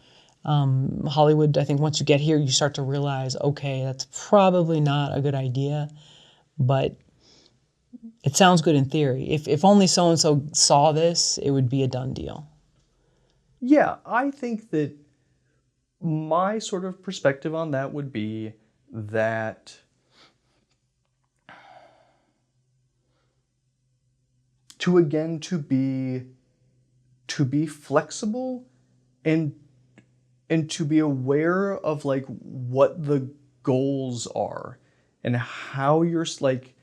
Hollywood, I think once you get here, you start to realize, okay, that's probably not a good idea, but it sounds good in theory. If only so-and-so saw this, it would be a done deal. Yeah, I think that my sort of perspective on that would be that to be flexible and to be aware of like what the goals are and how you're like,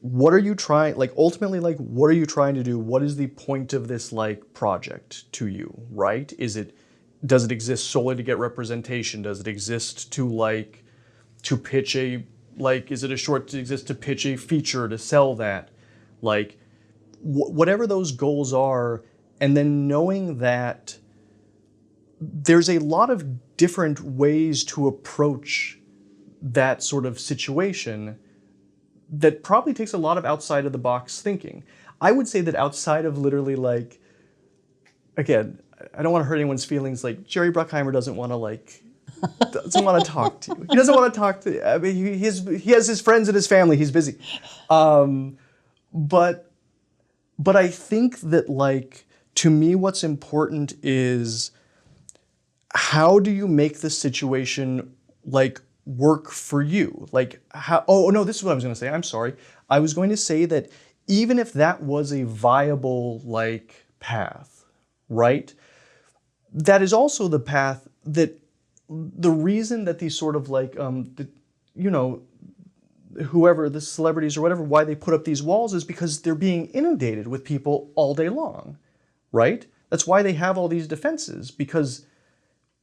what are you trying, like ultimately, like what are you trying to do? What is the point of this like project to you, right? Does it exist solely to get representation? Does it exist to pitch is it a short to exist to pitch a feature, to sell that? Like whatever those goals are, and then knowing that there's a lot of different ways to approach that sort of situation that probably takes a lot of outside of the box thinking. I would say that outside of literally like, again, I don't want to hurt anyone's feelings, like Jerry Bruckheimer doesn't want to talk to you. He doesn't want to talk to you. I mean, he has his friends and his family, he's busy. But I think that like, to me, what's important is how do you make the situation like work for you? Like how, oh no, this is what I was going to say. I'm sorry. I was going to say that even if that was a viable like path, right? That is also the path that the reason that these sort of like, you know, whoever, the celebrities or whatever, why they put up these walls is because they're being inundated with people all day long, right? That's why they have all these defenses, because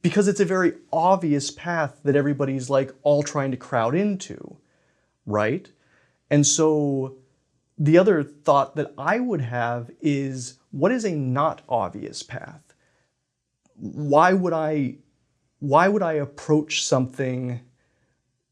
it's a very obvious path that everybody's like all trying to crowd into, right? And so the other thought that I would have is, what is a not obvious path? Why would I approach something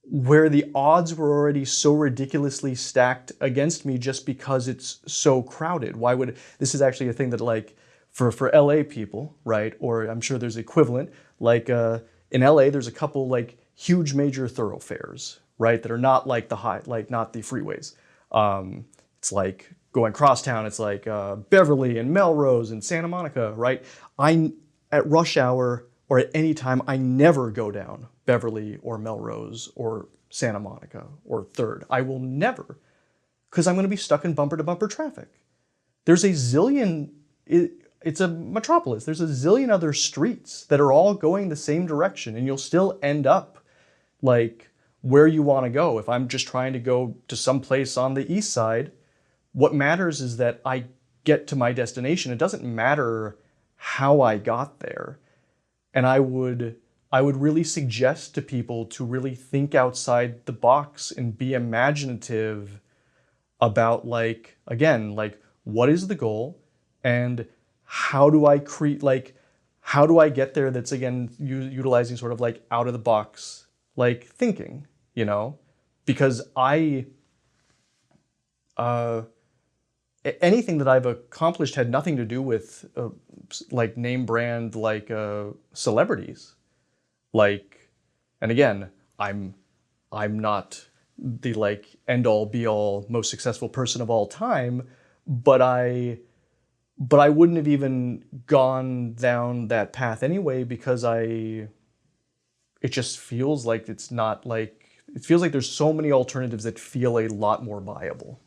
where the odds were already so ridiculously stacked against me just because it's so crowded? Why would, this is actually a thing that like for LA people, right? Or I'm sure there's equivalent, like in LA, there's a couple like huge major thoroughfares, right? That are not like the high, like not the freeways. It's like going crosstown, it's like Beverly and Melrose and Santa Monica, right? At rush hour or at any time, I never go down Beverly or Melrose or Santa Monica or 3rd. I will never, because I'm going to be stuck in bumper-to-bumper traffic. There's a zillion, it's a metropolis. There's a zillion other streets that are all going the same direction, and you'll still end up like where you want to go. If I'm just trying to go to some place on the east side, what matters is that I get to my destination. It doesn't matter how I got there. And I would really suggest to people to really think outside the box and be imaginative about, like, again, like, what is the goal and how do I create, like, how do I get there? That's, again, utilizing sort of like out of the box, like, thinking, you know, because anything that I've accomplished had nothing to do with like name brand, like celebrities. Like, and again, I'm not the like end all be all most successful person of all time, but I wouldn't have even gone down that path anyway, because it just feels like it's not like, it feels like there's so many alternatives that feel a lot more viable.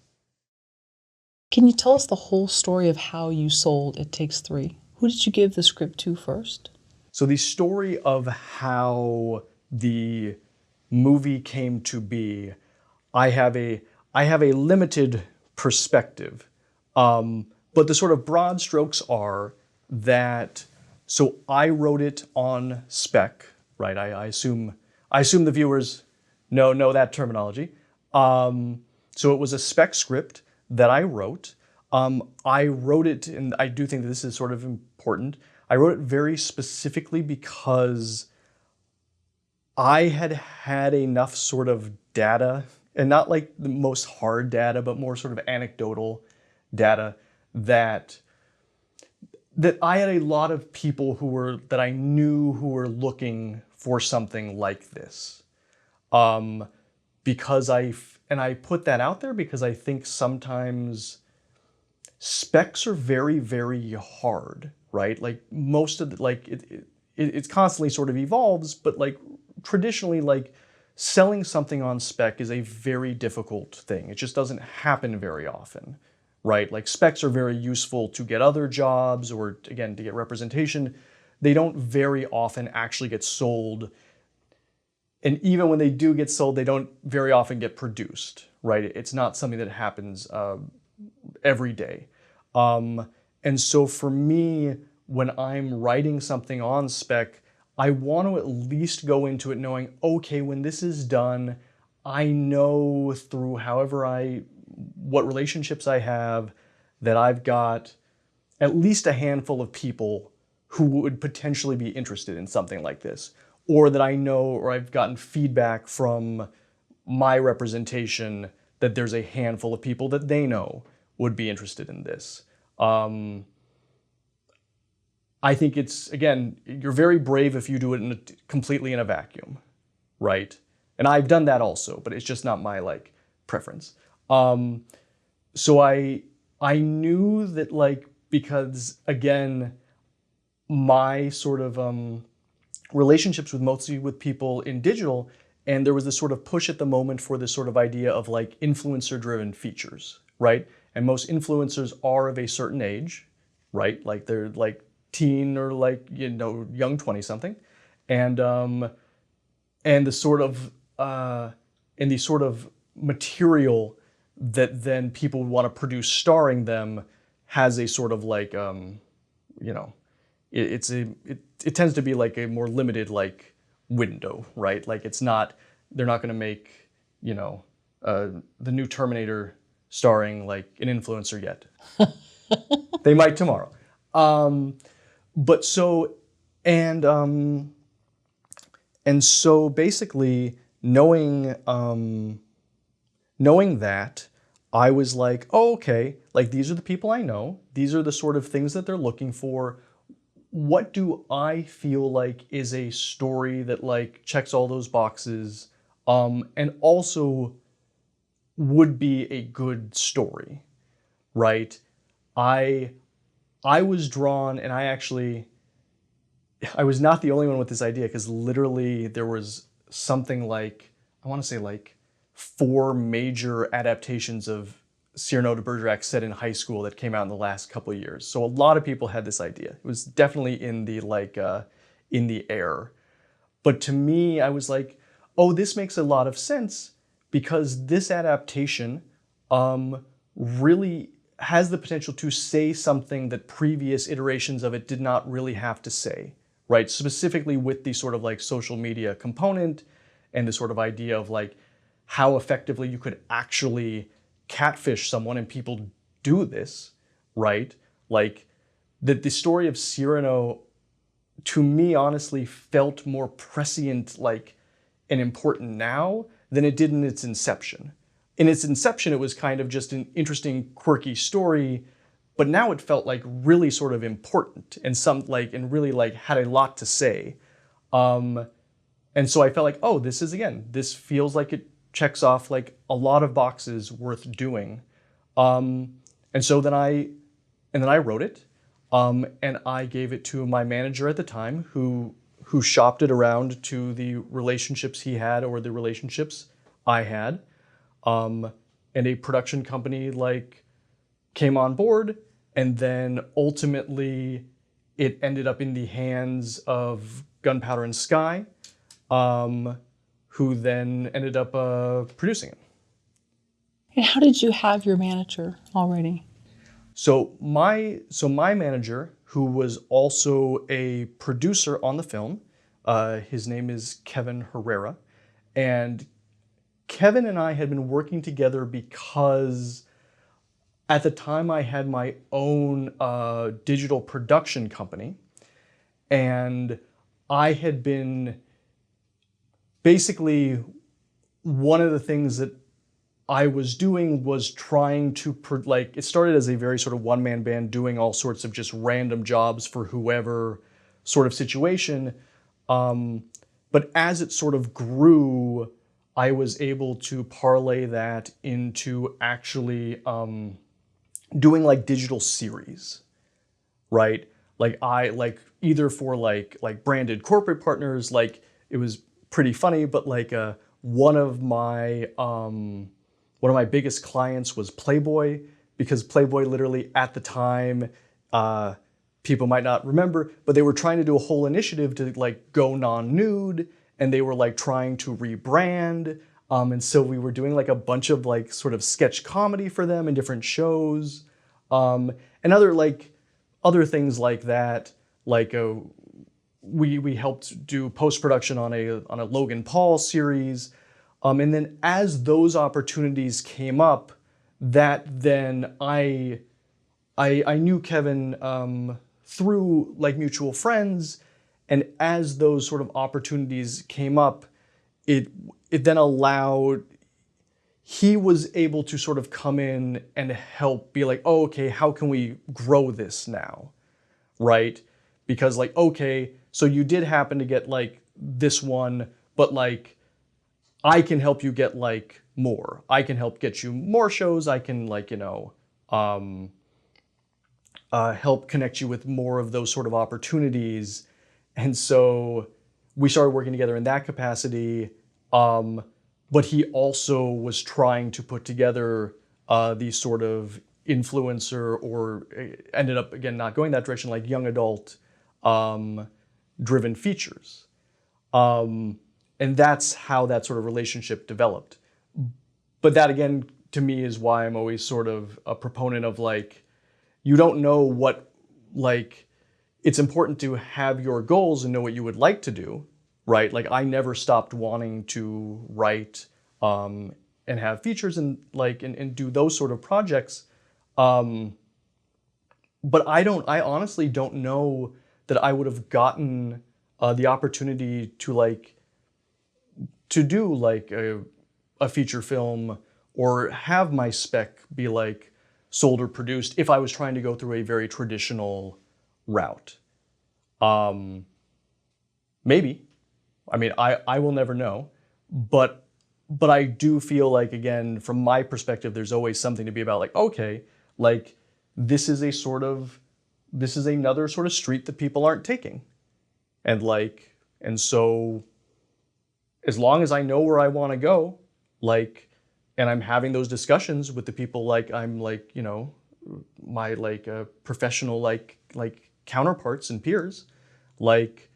Can you tell us the whole story of how you sold It Takes Three? Who did you give the script to first? So the story of how the movie came to be, I have a limited perspective, but the sort of broad strokes are that, so I wrote it on Spec, right? I assume the viewers know that terminology. So it was a Spec script that I wrote. I wrote it, and I do think that this is sort of important, I wrote it very specifically because I had enough sort of data, and not like the most hard data, but more sort of anecdotal data, that I had a lot of people that I knew who were looking for something like this. Because I put that out there because I think sometimes specs are very, very hard, right? Like most of the, like it's constantly sort of evolves, but like traditionally, like selling something on spec is a very difficult thing. It just doesn't happen very often, right? Like specs are very useful to get other jobs or, again, to get representation. They don't very often actually get sold. And even when they do get sold, they don't very often get produced, right? It's not something that happens every day. And so for me, when I'm writing something on spec, I want to at least go into it knowing, okay, when this is done, I know through what relationships I have, that I've got at least a handful of people who would potentially be interested in something like this, or that I know, or I've gotten feedback from my representation that there's a handful of people that they know would be interested in this. I think it's, again, you're very brave if you do it completely in a vacuum, right? And I've done that also, but it's just not my like preference. So I knew that, like, because again, my sort of relationships with mostly with people in digital, and there was this sort of push at the moment for this sort of idea of like influencer-driven features, right? And most influencers are of a certain age, right? Like they're like teen or like, you know, young 20-something, and the sort of and the sort of material that then people want to produce starring them has a sort of like you know, it tends to be like a more limited like window, right? Like it's not, they're not going to make, you know, the new Terminator starring like an influencer yet. They might tomorrow. But so, and so basically knowing that, I was like, oh, okay, like these are the people I know. These are the sort of things that they're looking for. What do I feel like is a story that like checks all those boxes, and also would be a good story, right? I was drawn, and I was not the only one with this idea, because literally there was something like, I want to say like 4 major adaptations of Cyrano de Bergerac set in high school that came out in the last couple of years. So a lot of people had this idea. It was definitely in the in the air. But to me, I was like, oh, this makes a lot of sense, because this adaptation really has the potential to say something that previous iterations of it did not really have to say, right? Specifically with the sort of like social media component and the sort of idea of like how effectively you could actually catfish someone, and people do this, right? Like the story of Cyrano, to me, honestly, felt more prescient, like, and important now than it did in its inception. In its inception, it was kind of just an interesting, quirky story, but now it felt like really sort of important and and really like had a lot to say. And so I felt like, oh, this feels like it checks off like a lot of boxes worth doing. And so then I wrote it, and I gave it to my manager at the time, who shopped it around to the relationships he had or the relationships I had, and a production company like came on board, and then ultimately it ended up in the hands of Gunpowder and Sky, who then ended up producing it. And how did you have your manager already? So my manager, who was also a producer on the film, his name is Kevin Herrera, and Kevin and I had been working together because at the time I had my own digital production company, and I had been basically, one of the things that I was doing was trying to, like, it started as a very sort of one-man band doing all sorts of just random jobs for whoever sort of situation. But as it sort of grew, I was able to parlay that into actually doing like digital series, right? Like either for like branded corporate partners, like it was pretty funny, but like one of my biggest clients was Playboy, because Playboy literally at the time, people might not remember, but they were trying to do a whole initiative to like go non-nude, and they were like trying to rebrand. And so we were doing like a bunch of like sort of sketch comedy for them in different shows, and other things like that. Like we helped do post-production on a Logan Paul series. And then as those opportunities came up, that then I knew Kevin through like mutual friends, and as those sort of opportunities came up, it then allowed, he was able to sort of come in and help be like, oh, okay, how can we grow this now, right? Because like, okay, so you did happen to get like this one, but like, I can help you get like more. I can help get you more shows. I can like, help connect you with more of those sort of opportunities. And so we started working together in that capacity. But he also was trying to put together these sort of influencer, or ended up again not going that direction, like young adult driven features. And that's how that sort of relationship developed. But that again, to me, is why I'm always sort of a proponent of like, you don't know what, like, it's important to have your goals and know what you would like to do, right? Like I never stopped wanting to write and have features and like, and do those sort of projects. But I honestly don't know that I would have gotten the opportunity to like, to do like a feature film or have my spec be like sold or produced if I was trying to go through a very traditional route. Maybe. I mean, I will never know, but I do feel like, again, from my perspective, there's always something to be about like, okay, like this is another sort of street that people aren't taking. And so as long as I know where I want to go, like, and I'm having those discussions with the people, like I'm like, you know, my like professional like counterparts and peers, like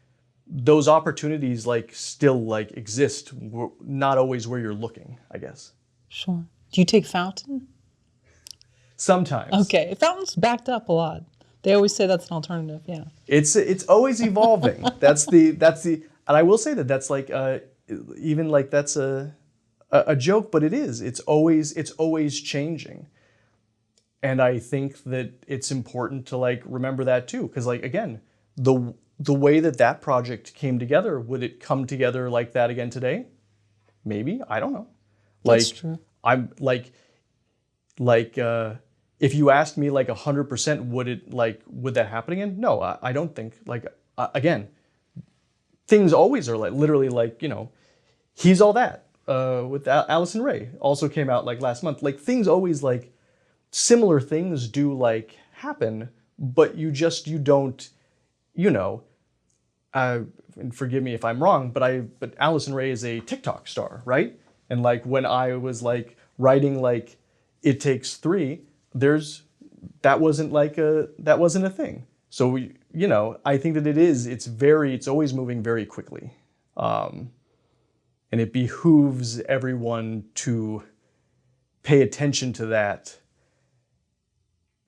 those opportunities like still like exist, not always where you're looking, I guess. Sure. Do you take Fountain? Sometimes. Okay. Fountain's backed up a lot. They always say that's an alternative. Yeah. It's always evolving. that's the, and I will say that that's like, even like that's a joke, but it's always changing. And I think that it's important to like remember that too, because like again, the way that project came together, would it come together like that again today? Maybe, I don't know. Like, That's true. I'm like if you asked me like 100%, would that happen again? No, I don't think. Like again, things always are like literally like, you know, He's All That with Allison Ray also came out like last month. Like things always like similar things do like happen, but you don't, you know, and forgive me if I'm wrong, but Allison Ray is a TikTok star, right? And like when I was like writing like It Takes Three, that wasn't a thing. So you know, I think that it's always moving very quickly. And it behooves everyone to pay attention to that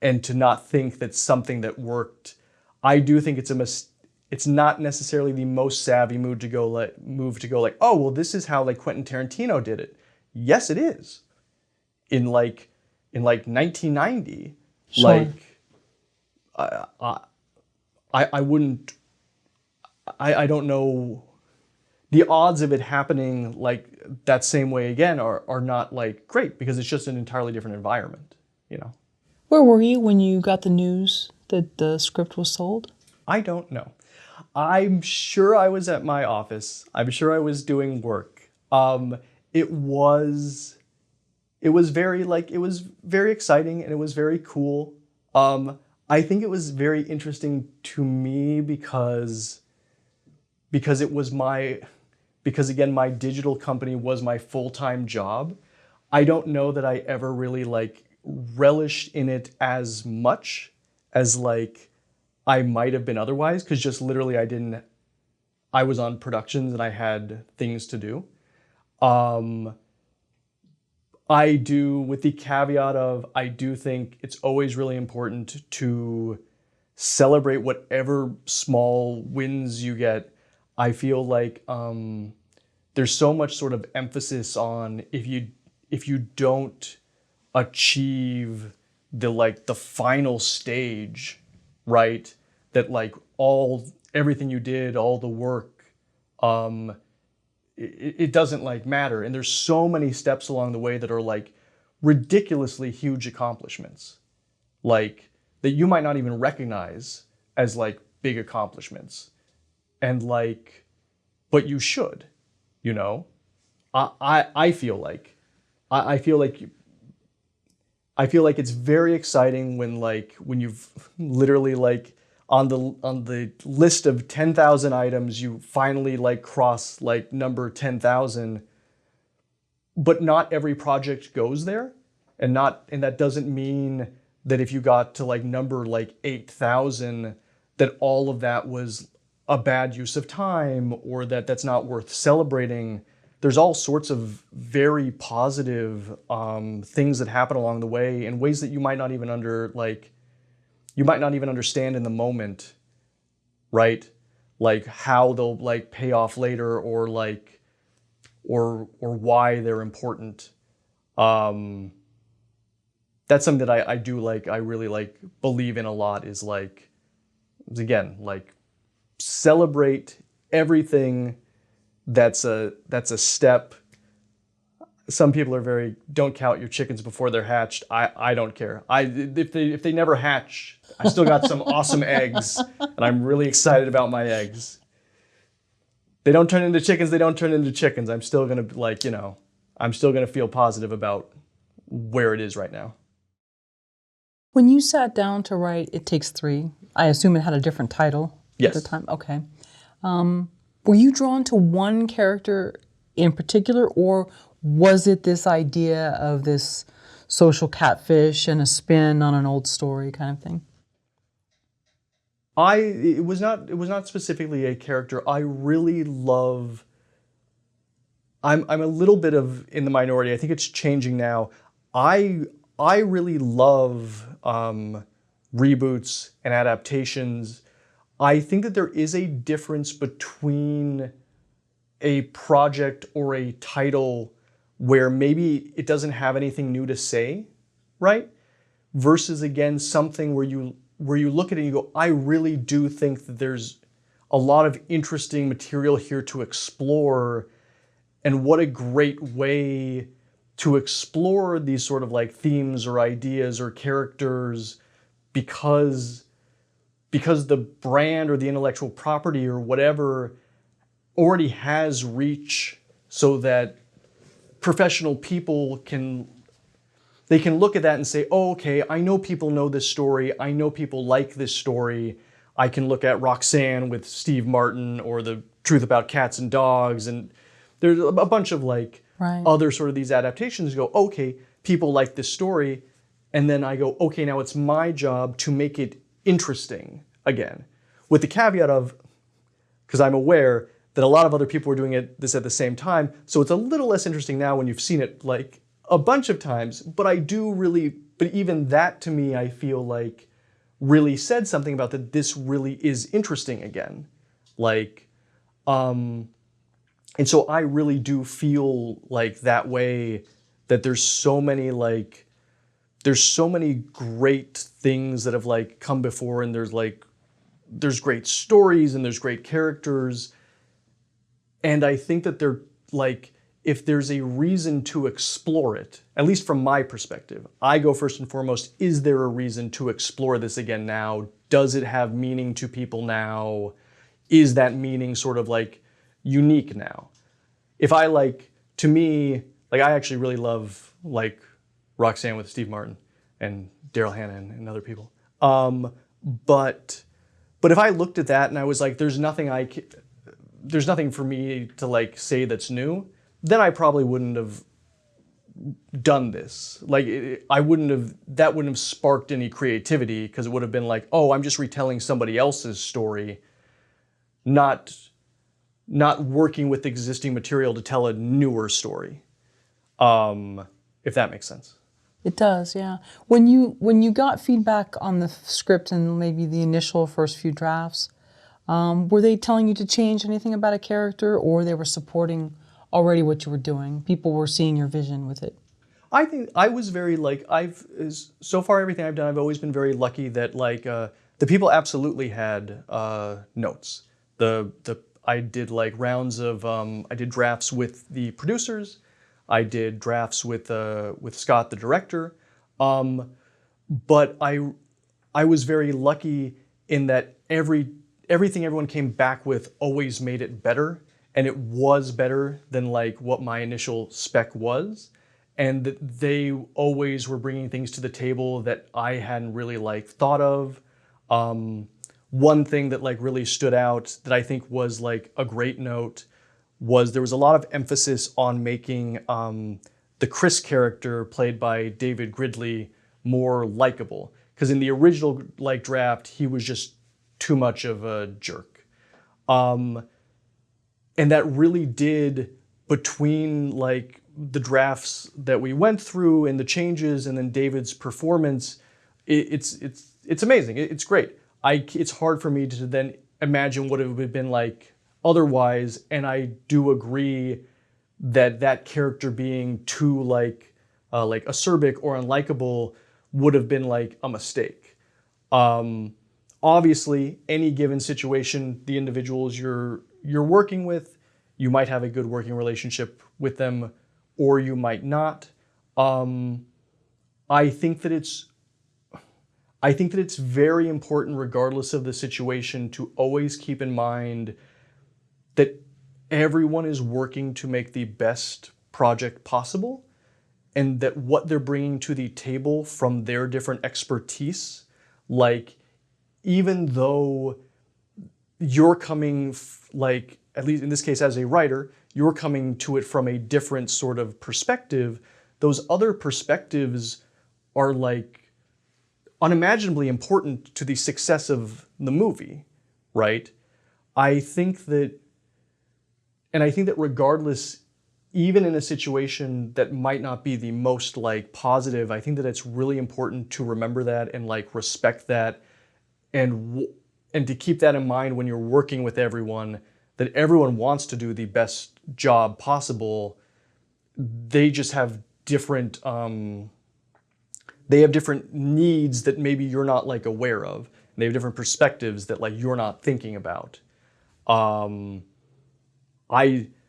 and to not think that something that worked. I do think it's not necessarily the most savvy move to go like, oh, well, this is how like Quentin Tarantino did it. Yes, it is. In 1990, Sure. like I wouldn't, I don't know. The odds of it happening like that same way again are not like great, because it's just an entirely different environment, you know. Where were you when you got the news that the script was sold? I don't know. I'm sure I was at my office. I'm sure I was doing work. It was very exciting and it was very cool. I think it was very interesting to me because again, my digital company was my full-time job. I don't know that I ever really like relished in it as much as like I might have been otherwise, because just literally I was on productions and I had things to do. I do, with the caveat of, I do think it's always really important to celebrate whatever small wins you get. I feel like there's so much sort of emphasis on if you don't achieve the final stage, right? That like everything you did, all the work, it doesn't like matter. And there's so many steps along the way that are like ridiculously huge accomplishments, like that you might not even recognize as like big accomplishments. And like, but you should, you know. I feel like it's very exciting when you've literally like on the list of 10,000 items, you finally like cross like number 10,000, but not every project goes there. And that doesn't mean that if you got to like number like 8,000, that all of that was a bad use of time, or that that's not worth celebrating. There's all sorts of very positive things that happen along the way in ways that you might not even understand in the moment, right? Like how they'll like pay off later, or like or why they're important. That's something that I do like, I really like believe in a lot, is like, again, like celebrate everything that's a step. Some people are very, don't count your chickens before they're hatched. I don't care. If they never hatch, I still got some awesome eggs, and I'm really excited about my eggs. They don't turn into chickens, they don't turn into chickens. I'm still gonna like, I'm still gonna feel positive about where it is right now. When you sat down to write It Takes Three, I assume it had a different title Yes. at the time? Okay. Were you drawn to one character in particular, or was it this idea of this social catfish and a spin on an old story kind of thing? It was not specifically a character. I really love, I'm a little bit of in the minority. I think it's changing now. I really love reboots and adaptations. I think that there is a difference between a project or a title where maybe it doesn't have anything new to say, right? Versus, again, something where you look at it and you go, I really do think that there's a lot of interesting material here to explore, and what a great way to explore these sort of like themes or ideas or characters, because the brand or the intellectual property or whatever already has reach, so that professional people can look at that and say, oh, okay, I know people know this story. I know people like this story. I can look at Roxanne with Steve Martin, or The Truth About Cats and Dogs, and there's a bunch of like other sort of these adaptations. Go, okay, people like this story, and then I go, okay, now it's my job to make it interesting again, with the caveat of, because I'm aware that a lot of other people are doing this at the same time, so it's a little less interesting now when you've seen it like a bunch of times. But but even that to me, I feel like really said something about that this really is interesting again. Like, and so I really do feel like that way, that there's so many great things that have like come before, and there's great stories and there's great characters. And I think that they're like, if there's a reason to explore it, at least from my perspective, I go first and foremost, is there a reason to explore this again now? Does it have meaning to people now? Is that meaning sort of like unique now? If I like, to me, like I actually really love like Roxanne with Steve Martin and Daryl Hannah and other people. But if I looked at that and I was like, there's nothing for me to like say that's new, then I probably wouldn't have done this. Like that wouldn't have sparked any creativity, because it would have been like, oh, I'm just retelling somebody else's story, not working with existing material to tell a newer story. If that makes sense. It does, yeah. When you got feedback on the script and maybe the initial first few drafts, were they telling you to change anything about a character, or they were supporting already what you were doing? People were seeing your vision with it. I think I was very like, so far everything I've done, I've always been very lucky that like the people absolutely had notes. I did like rounds of I did drafts with the producers. I did drafts with Scott, the director. But I was very lucky in that everything everyone came back with always made it better, and it was better than like what my initial spec was, and that they always were bringing things to the table that I hadn't really like thought of. one thing that like really stood out that I think was like a great note was there was a lot of emphasis on making the Chris character played by David Gridley more likable. Because in the original like draft, he was just too much of a jerk. And that really did, between like the drafts that we went through and the changes and then David's performance, it's amazing. It's great. It's hard for me to then imagine what it would have been like otherwise, and I do agree that that character being too like acerbic or unlikable would have been like a mistake. Obviously, any given situation, the individuals you're working with, you might have a good working relationship with them, or you might not. I think that it's very important, regardless of the situation, to always keep in mind that everyone is working to make the best project possible, and that what they're bringing to the table from their different expertise, like even though you're coming, like at least in this case as a writer, you're coming to it from a different sort of perspective, those other perspectives are like unimaginably important to the success of the movie, right? I think that regardless, even in a situation that might not be the most like positive, I think that it's really important to remember that and like respect that, and to keep that in mind when you're working with everyone, that everyone wants to do the best job possible. They just have different needs that maybe you're not like aware of. They have different perspectives that like you're not thinking about.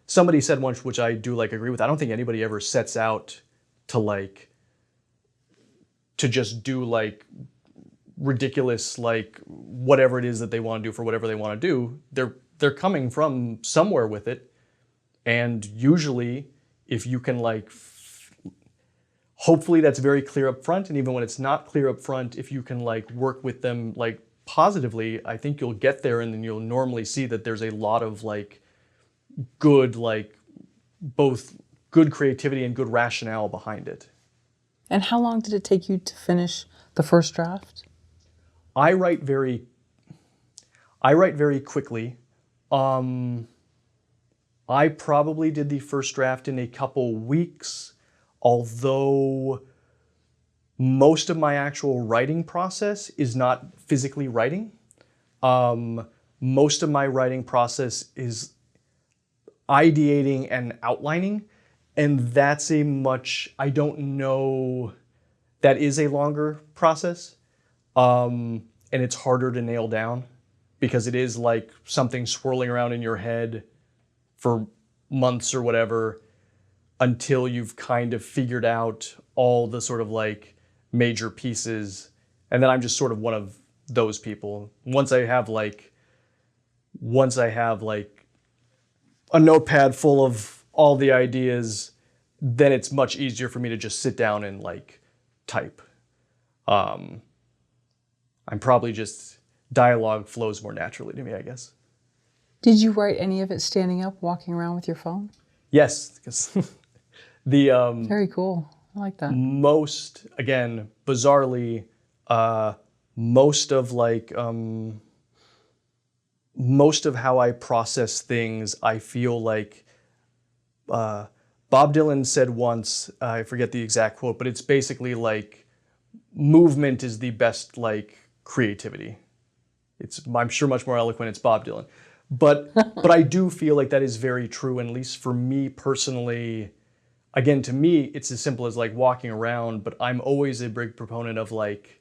Somebody said once, which I do like agree with, I don't think anybody ever sets out to just do like ridiculous, like whatever it is that they want to do for whatever they want to do. They're coming from somewhere with it. And usually if you can like, hopefully that's very clear up front. And even when it's not clear up front, if you can like work with them like positively, I think you'll get there, and then you'll normally see that there's a lot of like good, like both good creativity and good rationale behind it. And how long did it take you to finish the first draft? I write very quickly. I probably did the first draft in a couple weeks, although most of my actual writing process is not physically writing. Most of my writing process is ideating and outlining, and that's I don't know, that is a longer process, and it's harder to nail down because it is like something swirling around in your head for months or whatever until you've kind of figured out all the sort of like major pieces. And then I'm just sort of one of those people. Once I have like a notepad full of all the ideas, then it's much easier for me to just sit down and like type. I'm probably just, dialogue flows more naturally to me, I guess. Did you write any of it standing up, walking around with your phone? Yes, because the very cool. I like that. Most, again, bizarrely, most of how I process things, I feel like Bob Dylan said once, I forget the exact quote, but it's basically like movement is the best like creativity. I'm sure much more eloquent, it's Bob Dylan. But I do feel like that is very true, and at least for me personally, again, to me, it's as simple as like walking around, but I'm always a big proponent of like,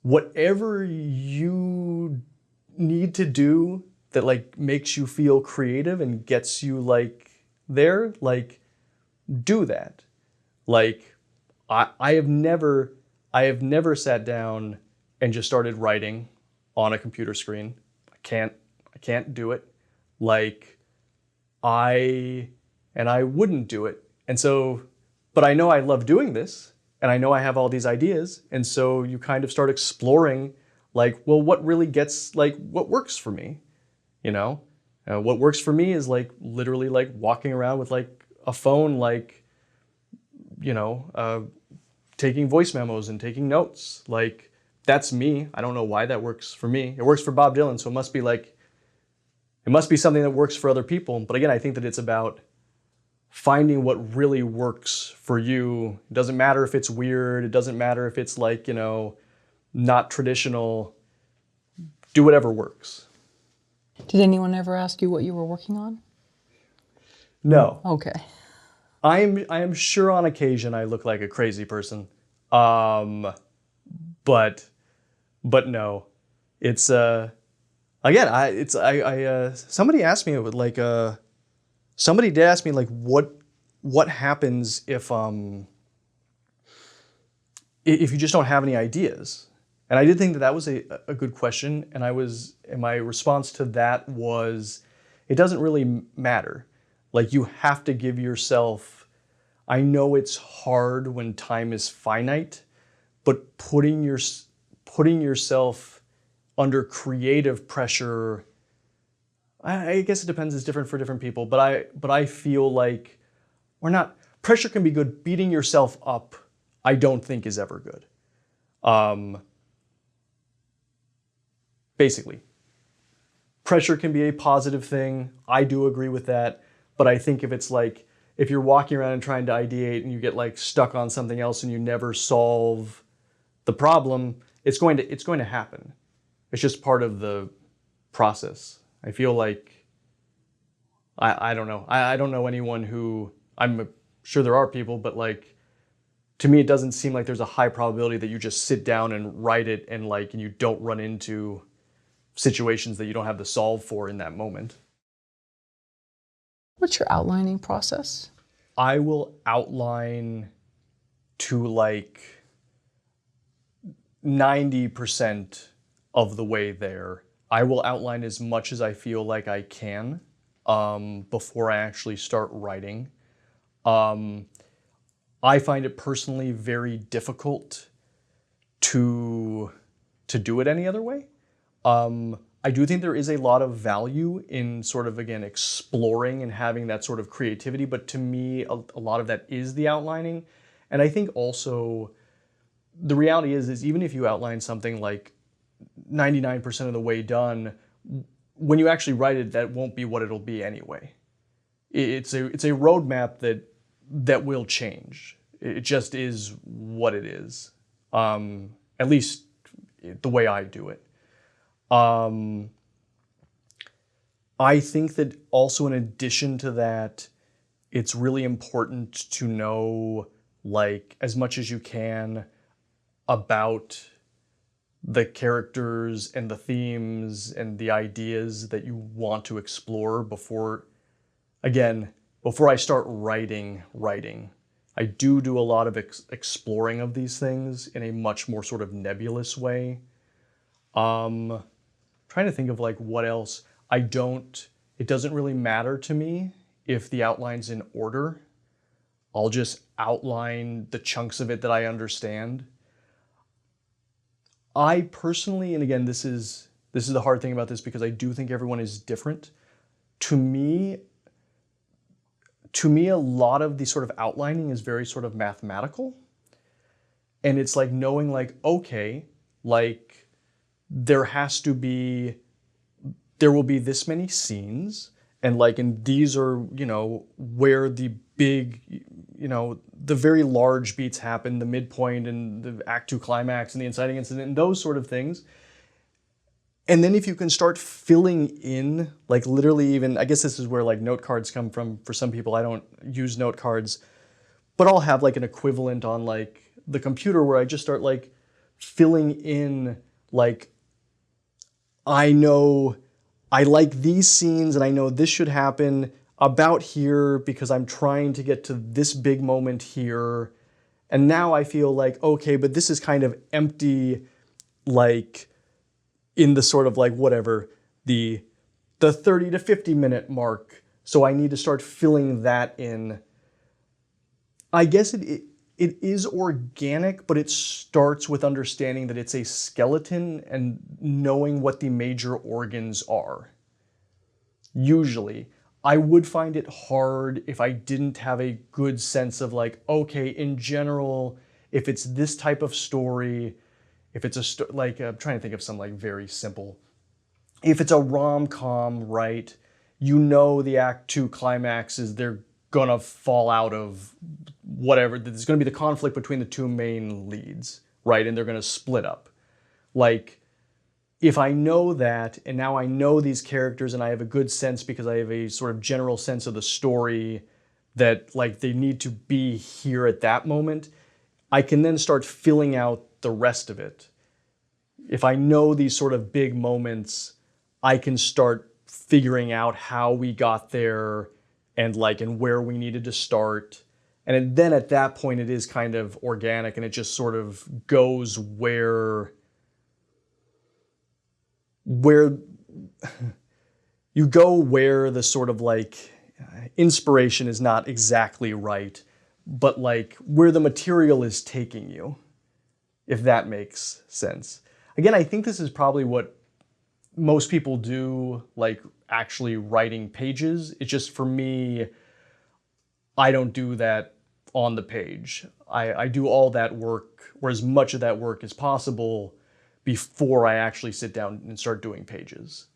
whatever you need to do that like makes you feel creative and gets you like there, like do that. Like I have never sat down and just started writing on a computer screen. I can't do it. Like I wouldn't do it. And so, but I know I love doing this. and I know I have all these ideas. And so you kind of start exploring like, well, what really gets, like, what works for me, you know? What works for me is like literally like walking around with like a phone, like, you know, taking voice memos and taking notes. Like, that's me. I don't know why that works for me. It works for Bob Dylan, so it must be like, it must be something that works for other people. But again, I think that it's about finding what really works for you. It doesn't matter if it's weird. It doesn't matter if it's like, you know, not traditional. Do whatever works. Did anyone ever ask you what you were working on? No. Okay. I am sure on occasion I look like a crazy person. But no. It's again, somebody asked me like somebody did ask me like what happens if you just don't have any ideas. And I did think that that was a good question, and my response to that was, it doesn't really matter. Like, you have to give yourself, I know it's hard when time is finite, but putting yourself under creative pressure, I guess it depends, it's different for different people, but I feel like pressure can be good. Beating yourself up, I don't think is ever good. Basically, pressure can be a positive thing. I do agree with that. But I think if it's like, if you're walking around and trying to ideate and you get like stuck on something else and you never solve the problem, it's going to happen. It's just part of the process. I feel like, I don't know. I don't know anyone who, I'm sure there are people, but like, to me, it doesn't seem like there's a high probability that you just sit down and write it and you don't run into situations that you don't have the solve for in that moment. What's your outlining process? I will outline to like 90% of the way there. I will outline as much as I feel like I can before I actually start writing. I find it personally very difficult to do it any other way. I do think there is a lot of value in sort of, again, exploring and having that sort of creativity, but to me, a lot of that is the outlining. And I think also the reality is even if you outline something like 99% of the way done, when you actually write it, that won't be what it'll be anyway. It's a roadmap that will change. It just is what it is. At least the way I do it. I think that also in addition to that, it's really important to know like as much as you can about the characters and the themes and the ideas that you want to explore before I start writing. I do a lot of exploring of these things in a much more sort of nebulous way. Trying to think of like what else. It doesn't really matter to me if the outline's in order. I'll just outline the chunks of it that I understand. I personally, and again, this is the hard thing about this because I do think everyone is different. To me, a lot of the sort of outlining is very sort of mathematical. And it's like knowing like, okay, like there will be this many scenes, and like, and these are, you know, where the big, you know, the very large beats happen, the midpoint and the act 2 climax and the inciting incident and those sort of things. And then if you can start filling in, like literally even, I guess this is where like note cards come from. For some people, I don't use note cards, but I'll have like an equivalent on like the computer where I just start like filling in, like, I know I like these scenes and I know this should happen about here because I'm trying to get to this big moment here. And now I feel like, okay, but this is kind of empty, like in the sort of like whatever, the 30 to 50 minute mark. So I need to start filling that in. I guess it is organic, but it starts with understanding that it's a skeleton and knowing what the major organs are. Usually, I would find it hard if I didn't have a good sense of like, okay, in general, if it's this type of story, if it's like, I'm trying to think of some like very simple, if it's a rom-com, right, you know the act 2 climax is they're gonna fall out of whatever, there's gonna be the conflict between the two main leads, right, and they're gonna split up. Like, if I know that, and now I know these characters and I have a good sense because I have a sort of general sense of the story that like they need to be here at that moment, I can then start filling out the rest of it. If I know these sort of big moments, I can start figuring out how we got there and where we needed to start. And then at that point it is kind of organic and it just sort of goes where you go where the sort of like inspiration is not exactly right, but like where the material is taking you, if that makes sense. Again, I think this is probably what most people do, like actually writing pages. It's just for me, I don't do that on the page. I do all that work, or as much of that work as possible, before I actually sit down and start doing pages.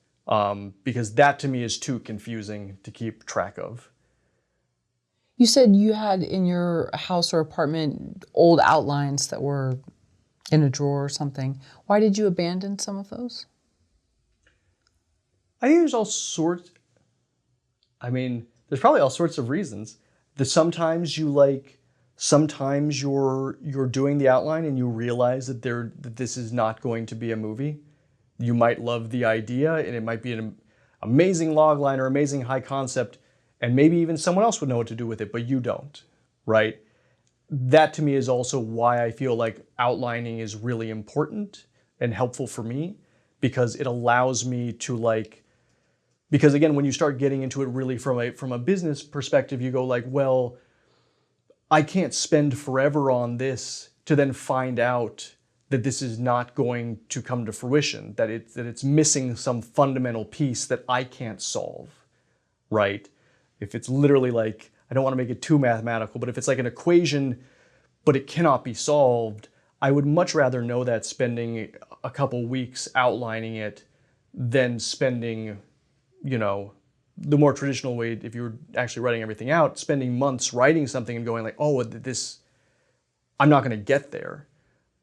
Because that to me is too confusing to keep track of. You said you had in your house or apartment old outlines that were in a drawer or something. Why did you abandon some of those? I think there's all sorts, there's probably all sorts of reasons. Sometimes you're doing the outline and you realize that this is not going to be a movie. You might love the idea and it might be an amazing logline or amazing high concept, and maybe even someone else would know what to do with it, but you don't, right? That to me is also why I feel like outlining is really important and helpful for me, because it allows me to because again, when you start getting into it really from a business perspective, you go like, well, I can't spend forever on this to then find out that this is not going to come to fruition, that it's missing some fundamental piece that I can't solve, right? If it's literally like, I don't want to make it too mathematical, but if it's like an equation, but it cannot be solved, I would much rather know that spending a couple weeks outlining it than spending, the more traditional way, if you were actually writing everything out, spending months writing something and going like, oh, I'm not going to get there,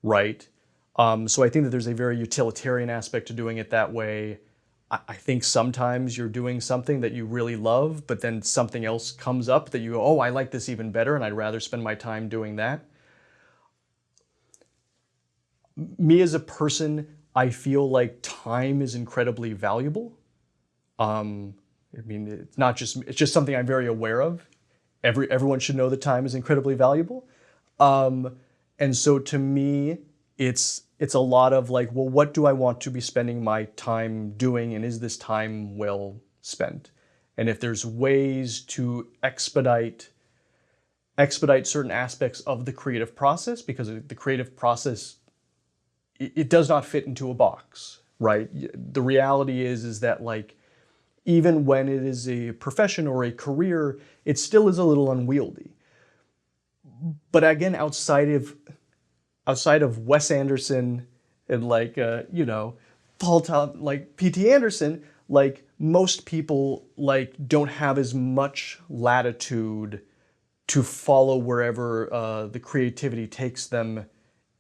right? So I think that there's a very utilitarian aspect to doing it that way. I think sometimes you're doing something that you really love, but then something else comes up that you go, oh, I like this even better, and I'd rather spend my time doing that. Me as a person, I feel like time is incredibly valuable. It's just something I'm very aware of. Everyone should know that time is incredibly valuable. And so to me, it's a lot of like, well, what do I want to be spending my time doing? And is this time well spent? And if there's ways to expedite certain aspects of the creative process, because the creative process, it does not fit into a box, right? The reality is that like, even when it is a profession or a career, it still is a little unwieldy. But again, outside of Wes Anderson and Paul Thomas, like P.T. Anderson, like most people don't have as much latitude to follow wherever the creativity takes them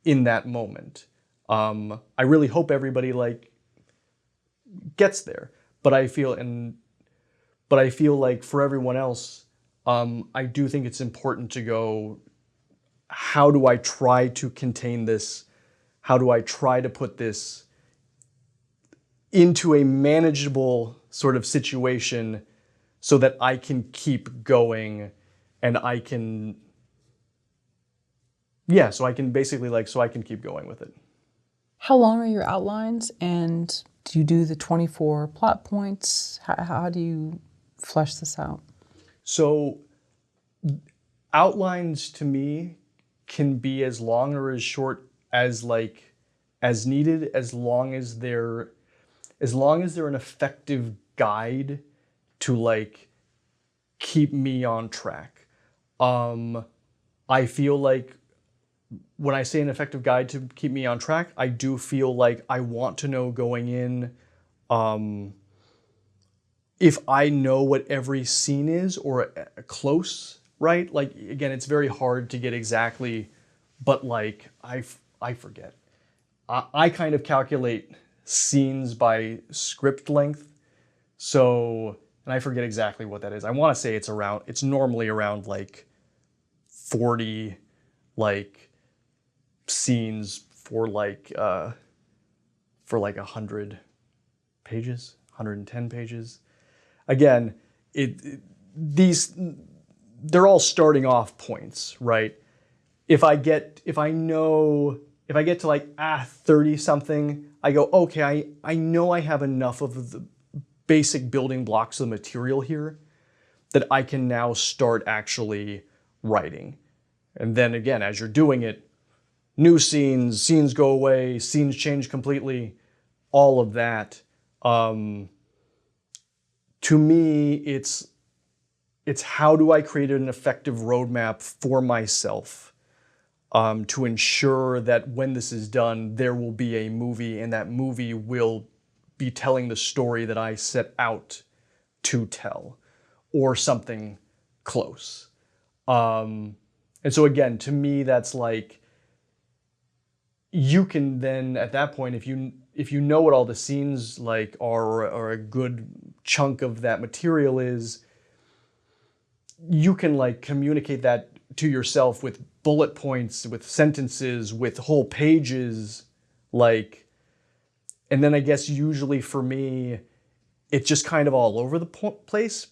in that moment. I really hope everybody gets there, but I feel like for everyone else, I do think it's important to go, how do I try to contain this? How do I try to put this into a manageable sort of situation so that I can keep going and I can keep going with it. How long are your outlines, and do you do the 24 plot points? How do you flesh this out? So outlines to me can be as long or as short as as needed, as long as they're an effective guide to keep me on track. I feel like when I say an effective guide to keep me on track, I do feel like I want to know going in, if I know what every scene is or close, right? Like, again, it's very hard to get exactly, but I forget. I kind of calculate scenes by script length. So, and I forget exactly what that is. I want to say it's normally around 40 scenes for 100 pages, 110 pages. Again, they're all starting off points, right? If I get to 30 something, I go, okay, I know I have enough of the basic building blocks of the material here that I can now start actually writing. And then again, as you're doing it, new scenes go away, scenes change completely, all of that. To me, it's how do I create an effective roadmap for myself to ensure that when this is done, there will be a movie, and that movie will be telling the story that I set out to tell, or something close. And so again, to me, that's you can then, at that point, if you know what all the scenes are, or a good chunk of that material is, you can communicate that to yourself with bullet points, with sentences, with whole pages, and then I guess usually for me, it's just kind of all over the place.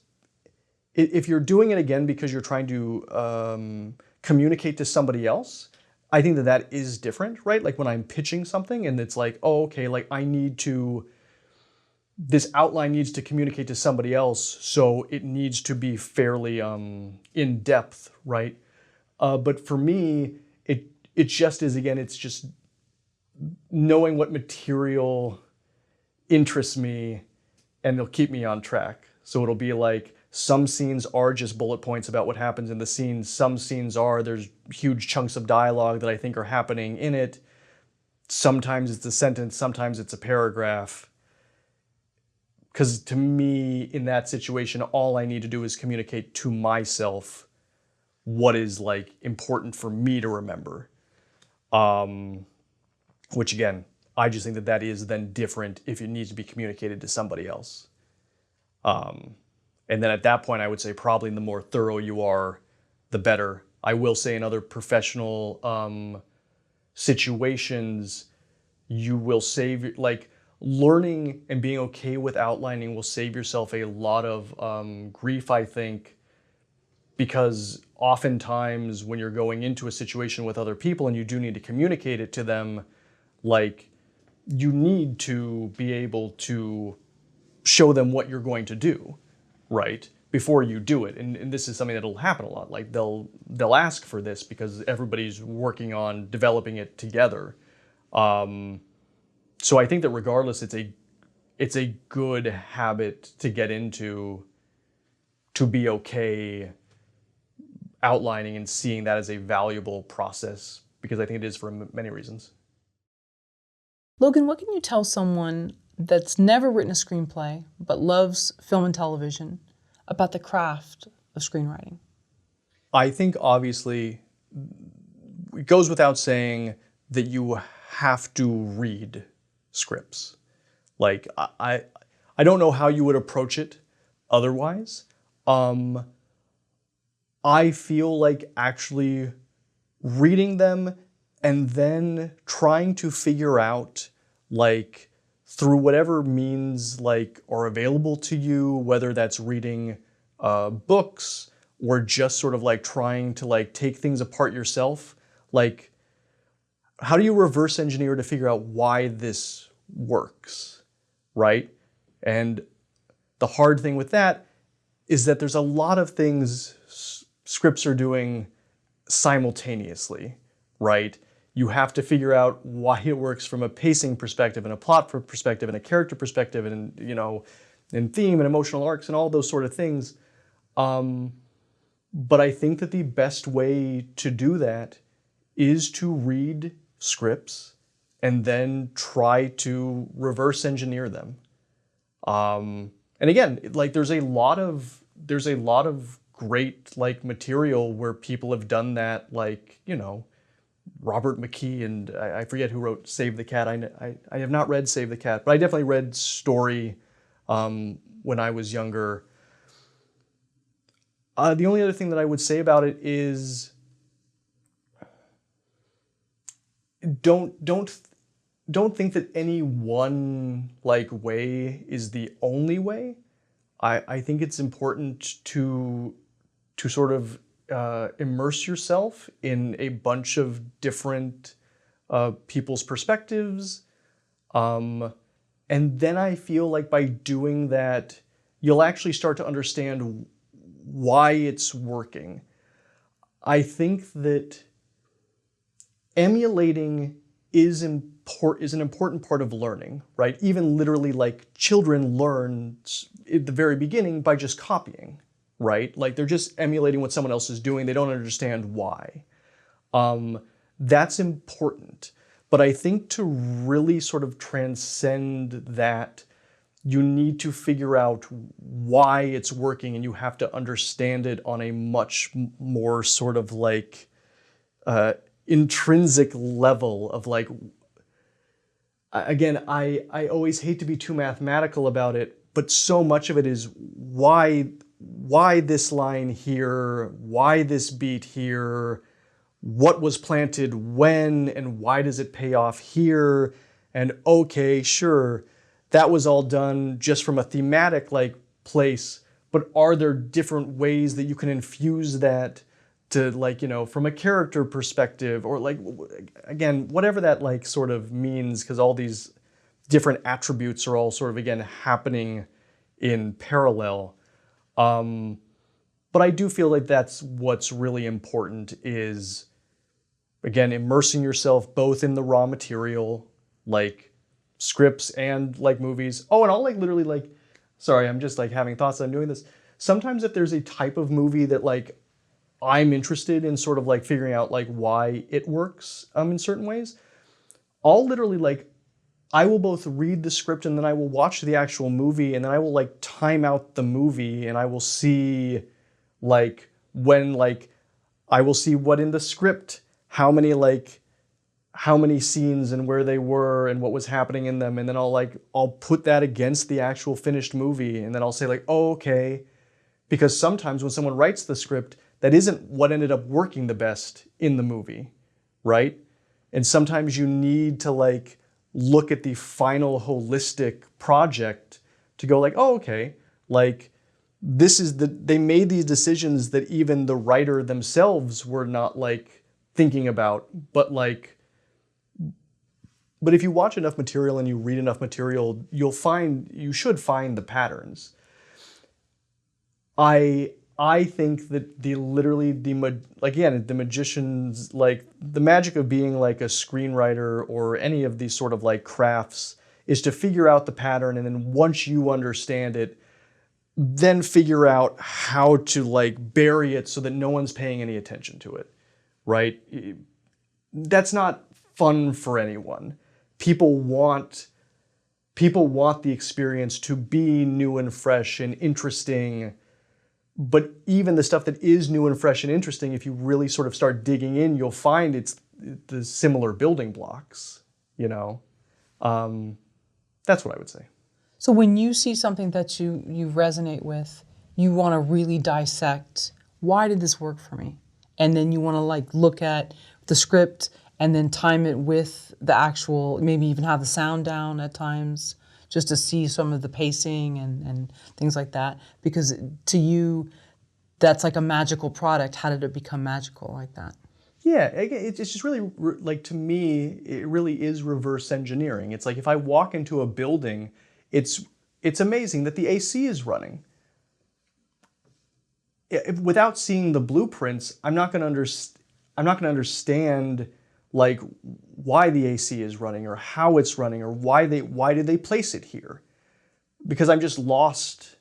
If you're doing it again because you're trying to communicate to somebody else, I think that is different, right? Like when I'm pitching something and it's oh, okay, this outline needs to communicate to somebody else, so it needs to be fairly in depth, right? But for me, it just is, again, it's just knowing what material interests me and they'll keep me on track. So it'll be some scenes are just bullet points about what happens in the scene. Some scenes there's huge chunks of dialogue that I think are happening in it. Sometimes it's a sentence, sometimes it's a paragraph. Because to me, in that situation, all I need to do is communicate to myself what is important for me to remember. Which again, I just think that is then different if it needs to be communicated to somebody else. And then at that point, I would say probably the more thorough you are, the better. I will say in other professional situations, you will save, learning and being okay with outlining will save yourself a lot of grief, I think, because oftentimes when you're going into a situation with other people and you do need to communicate it to them, you need to be able to show them what you're going to do, right? Before you do it. And this is something that'll happen a lot. They'll ask for this because everybody's working on developing it together. So I think that regardless, it's a good habit to get into, to be okay outlining and seeing that as a valuable process, because I think it is for many reasons. Logan, what can you tell someone that's never written a screenplay but loves film and television about the craft of screenwriting? I think obviously it goes without saying that you have to read scripts. I don't know how you would approach it otherwise. I feel like actually reading them and then trying to figure out through whatever means are available to you, whether that's reading books or just sort of trying to take things apart yourself. How do you reverse engineer to figure out why this works, right? And the hard thing with that is that there's a lot of things scripts are doing simultaneously, right? You have to figure out why it works from a pacing perspective and a plot perspective and a character perspective and, you know, and theme and emotional arcs and all those sort of things. But I think that the best way to do that is to read scripts and then try to reverse engineer them. And again, like there's a lot of great like material where people have done that, like, you know, Robert McKee and I forget who wrote Save the Cat. I have not read Save the Cat, but I definitely read Story when I was younger. The only other thing that I would say about it is don't think that any one like way is the only way. I think it's important to sort of immerse yourself in a bunch of different people's perspectives. And then I feel like by doing that, you'll actually start to understand why it's working. I think that emulating is an important part of learning, right? Even literally, like, children learn at the very beginning by just copying, right? Like, they're just emulating what someone else is doing. They don't understand why. That's important. But I think to really sort of transcend that, you need to figure out why it's working, and you have to understand it on a much more sort of like intrinsic level of like, again, I always hate to be too mathematical about it, but so much of it is why this line here, why this beat here, what was planted when, and why does it pay off here? And okay, sure, that was all done just from a thematic like place, but are there different ways that you can infuse that to, like, you know, from a character perspective, or like, again, whatever that like sort of means, because all these different attributes are all sort of, again, happening in parallel. But I do feel like that's what's really important is, again, immersing yourself both in the raw material, like scripts and like movies. Oh, and I'll like literally like, sorry, I'm just like having thoughts. I'm doing this. Sometimes if there's a type of movie that like I'm interested in sort of like figuring out like why it works in certain ways, I'll literally like, I will both read the script and then I will watch the actual movie, and then I will like time out the movie and I will see like when like, I will see what in the script, how many scenes and where they were and what was happening in them. And then I'll put that against the actual finished movie. And then I'll say like, oh, okay. Because sometimes when someone writes the script, that isn't what ended up working the best in the movie, right? And sometimes you need to like look at the final holistic project to go like, oh, okay, like they made these decisions that even the writer themselves were not like thinking about, but if you watch enough material and you read enough material, you should find the patterns. I think that the magicians, like the magic of being like a screenwriter or any of these sort of like crafts is to figure out the pattern, and then once you understand it, then figure out how to like bury it so that no one's paying any attention to it, right? That's not fun for anyone. People want the experience to be new and fresh and interesting. But even the stuff that is new and fresh and interesting, if you really sort of start digging in, you'll find it's the similar building blocks, you know? That's what I would say. So when you see something that you resonate with, you want to really dissect, why did this work for me? And then you want to like look at the script and then time it with the actual, maybe even have the sound down at times, just to see some of the pacing and things like that. Because to you, that's like a magical product. How did it become magical like that? Yeah, it's just really, like, to me, it really is reverse engineering. It's like if I walk into a building, it's amazing that the AC is running. Without seeing the blueprints, I'm not going to understand like why the AC is running or how it's running or why did they place it here? Because I'm just lost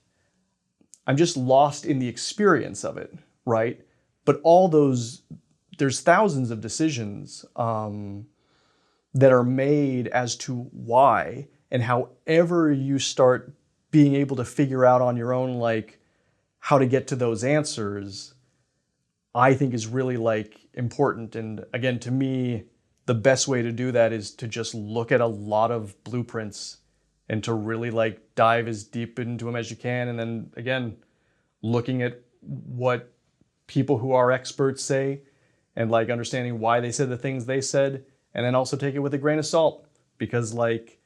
in the experience of it, right? But there's thousands of decisions that are made as to why, and however you start being able to figure out on your own, like how to get to those answers, I think is really like important. And again, to me, the best way to do that is to just look at a lot of blueprints and to really like dive as deep into them as you can. And then again, looking at what people who are experts say and like understanding why they said the things they said, and then also take it with a grain of salt, because like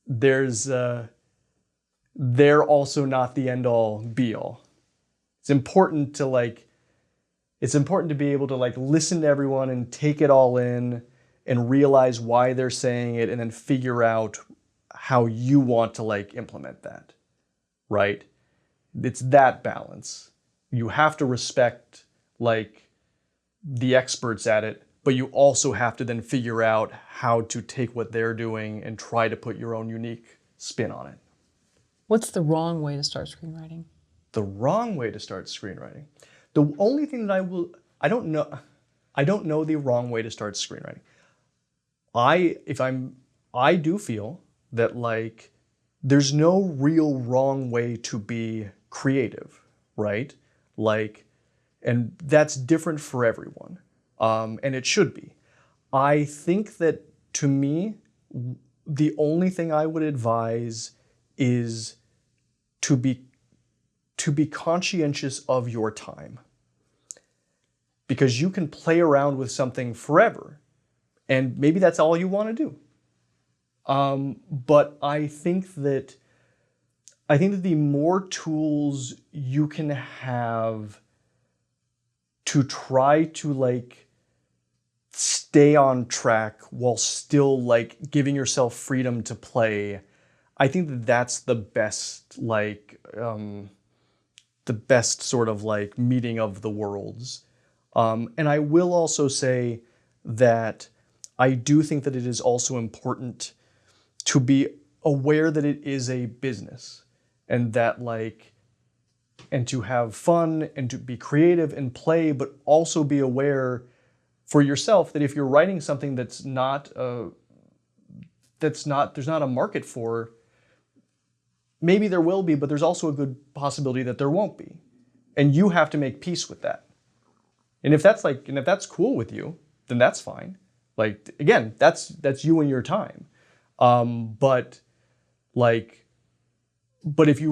they're also not the end all be all. It's important to be able to like listen to everyone and take it all in and realize why they're saying it, and then figure out how you want to like implement that, right? It's that balance. You have to respect like the experts at it, but you also have to then figure out how to take what they're doing and try to put your own unique spin on it. What's the wrong way to start screenwriting? The wrong way to start screenwriting. The only thing that I don't know the wrong way to start screenwriting. I do feel that like there's no real wrong way to be creative, right? Like, and that's different for everyone. And it should be. I think that to me, the only thing I would advise is to be conscientious of your time. Because you can play around with something forever, and maybe that's all you want to do. But I think that the more tools you can have to try to like stay on track while still like giving yourself freedom to play, I think that that's the best sort of like meeting of the worlds. And I will also say that I do think that it is also important to be aware that it is a business, and that like, and to have fun and to be creative and play, but also be aware for yourself that if you're writing something there's not a market for, maybe there will be, but there's also a good possibility that there won't be. And you have to make peace with that. And if that's cool with you, then that's fine. Like, again, that's you and your time. But if you're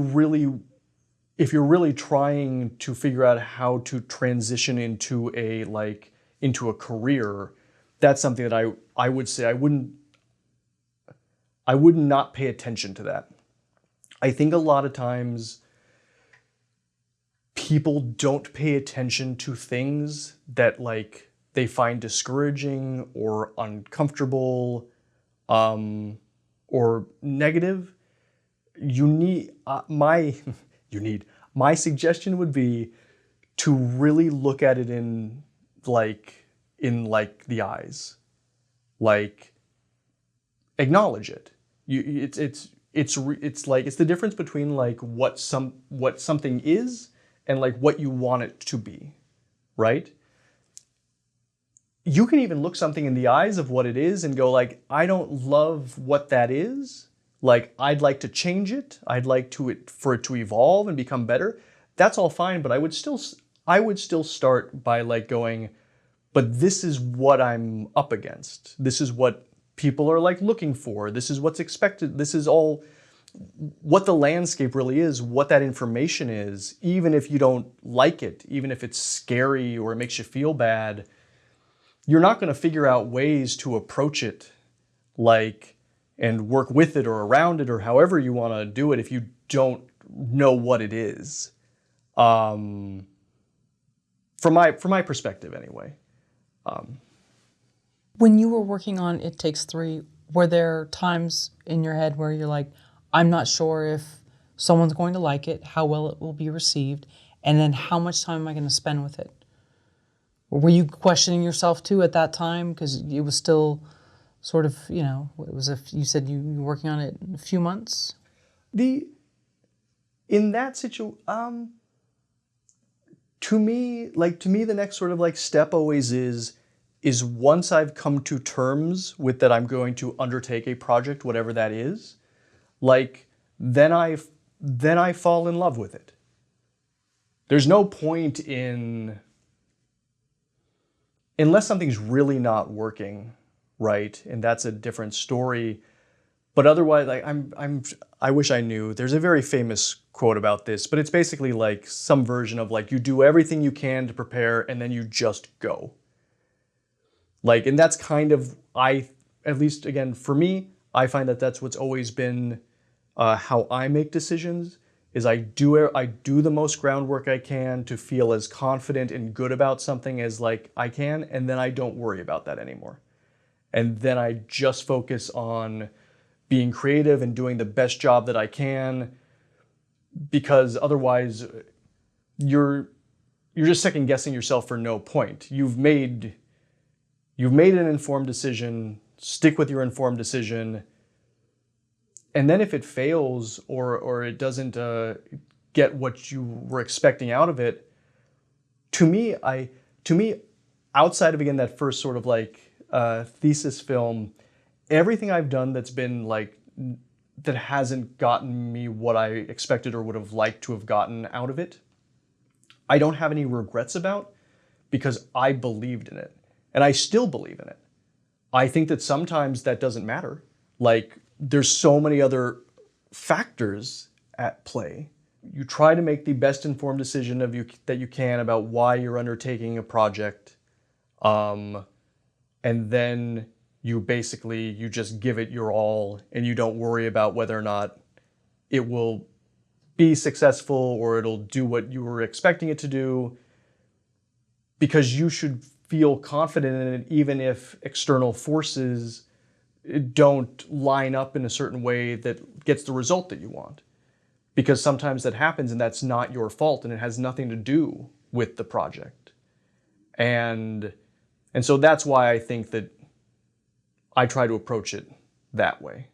really trying to figure out how to transition into a career, that's something that I would say I would not pay attention to that. I think a lot of times people don't pay attention to things that like they find discouraging or uncomfortable or negative. My suggestion would be to really look at it in the eyes, like acknowledge it. It's the difference between like what something is and like what you want it to be, right? You can even look something in the eyes of what it is and go like, I don't love what that is. Like, I'd like to change it. I'd like for it to evolve and become better. That's all fine, but I would still start by like going, but this is what I'm up against. This is what people are like looking for. This is what's expected. This is all what the landscape really is, what that information is, even if you don't like it, even if it's scary or it makes you feel bad, you're not going to figure out ways to approach it like and work with it or around it or however you want to do it if you don't know what it is. From my perspective anyway. When you were working on It Takes Three, were there times in your head where you're like, I'm not sure if someone's going to like it, how well it will be received, and then how much time am I going to spend with it? Were you questioning yourself too at that time? Because it was still sort of, you know, it was you said you were working on it in a few months? In that situation, to me, the next sort of like step always is once I've come to terms with that I'm going to undertake a project, whatever that is, like then I fall in love with it. There's no point in, unless something's really not working, right? And that's a different story. But otherwise, like I wish I knew. There's a very famous quote about this, but it's basically like some version of like you do everything you can to prepare and then you just go. Like, and that's kind of, at least again, for me, I find that that's what's always been how I make decisions, is I do the most groundwork I can to feel as confident and good about something as like I can, and then I don't worry about that anymore. And then I just focus on being creative and doing the best job that I can, because otherwise you're just second guessing yourself for no point. You've made an informed decision, stick with your informed decision. And then if it fails or it doesn't get what you were expecting out of it, to me, outside of, again, that first sort of like thesis film, everything I've done that's been like, that hasn't gotten me what I expected or would have liked to have gotten out of it, I don't have any regrets about, because I believed in it. And I still believe in it. I think that sometimes that doesn't matter. Like, there's so many other factors at play. You try to make the best informed decision that you can about why you're undertaking a project. And then you just give it your all, and you don't worry about whether or not it will be successful or it'll do what you were expecting it to do, because you should feel confident in it even if external forces don't line up in a certain way that gets the result that you want. Because sometimes that happens and that's not your fault and it has nothing to do with the project. And so that's why I think that I try to approach it that way.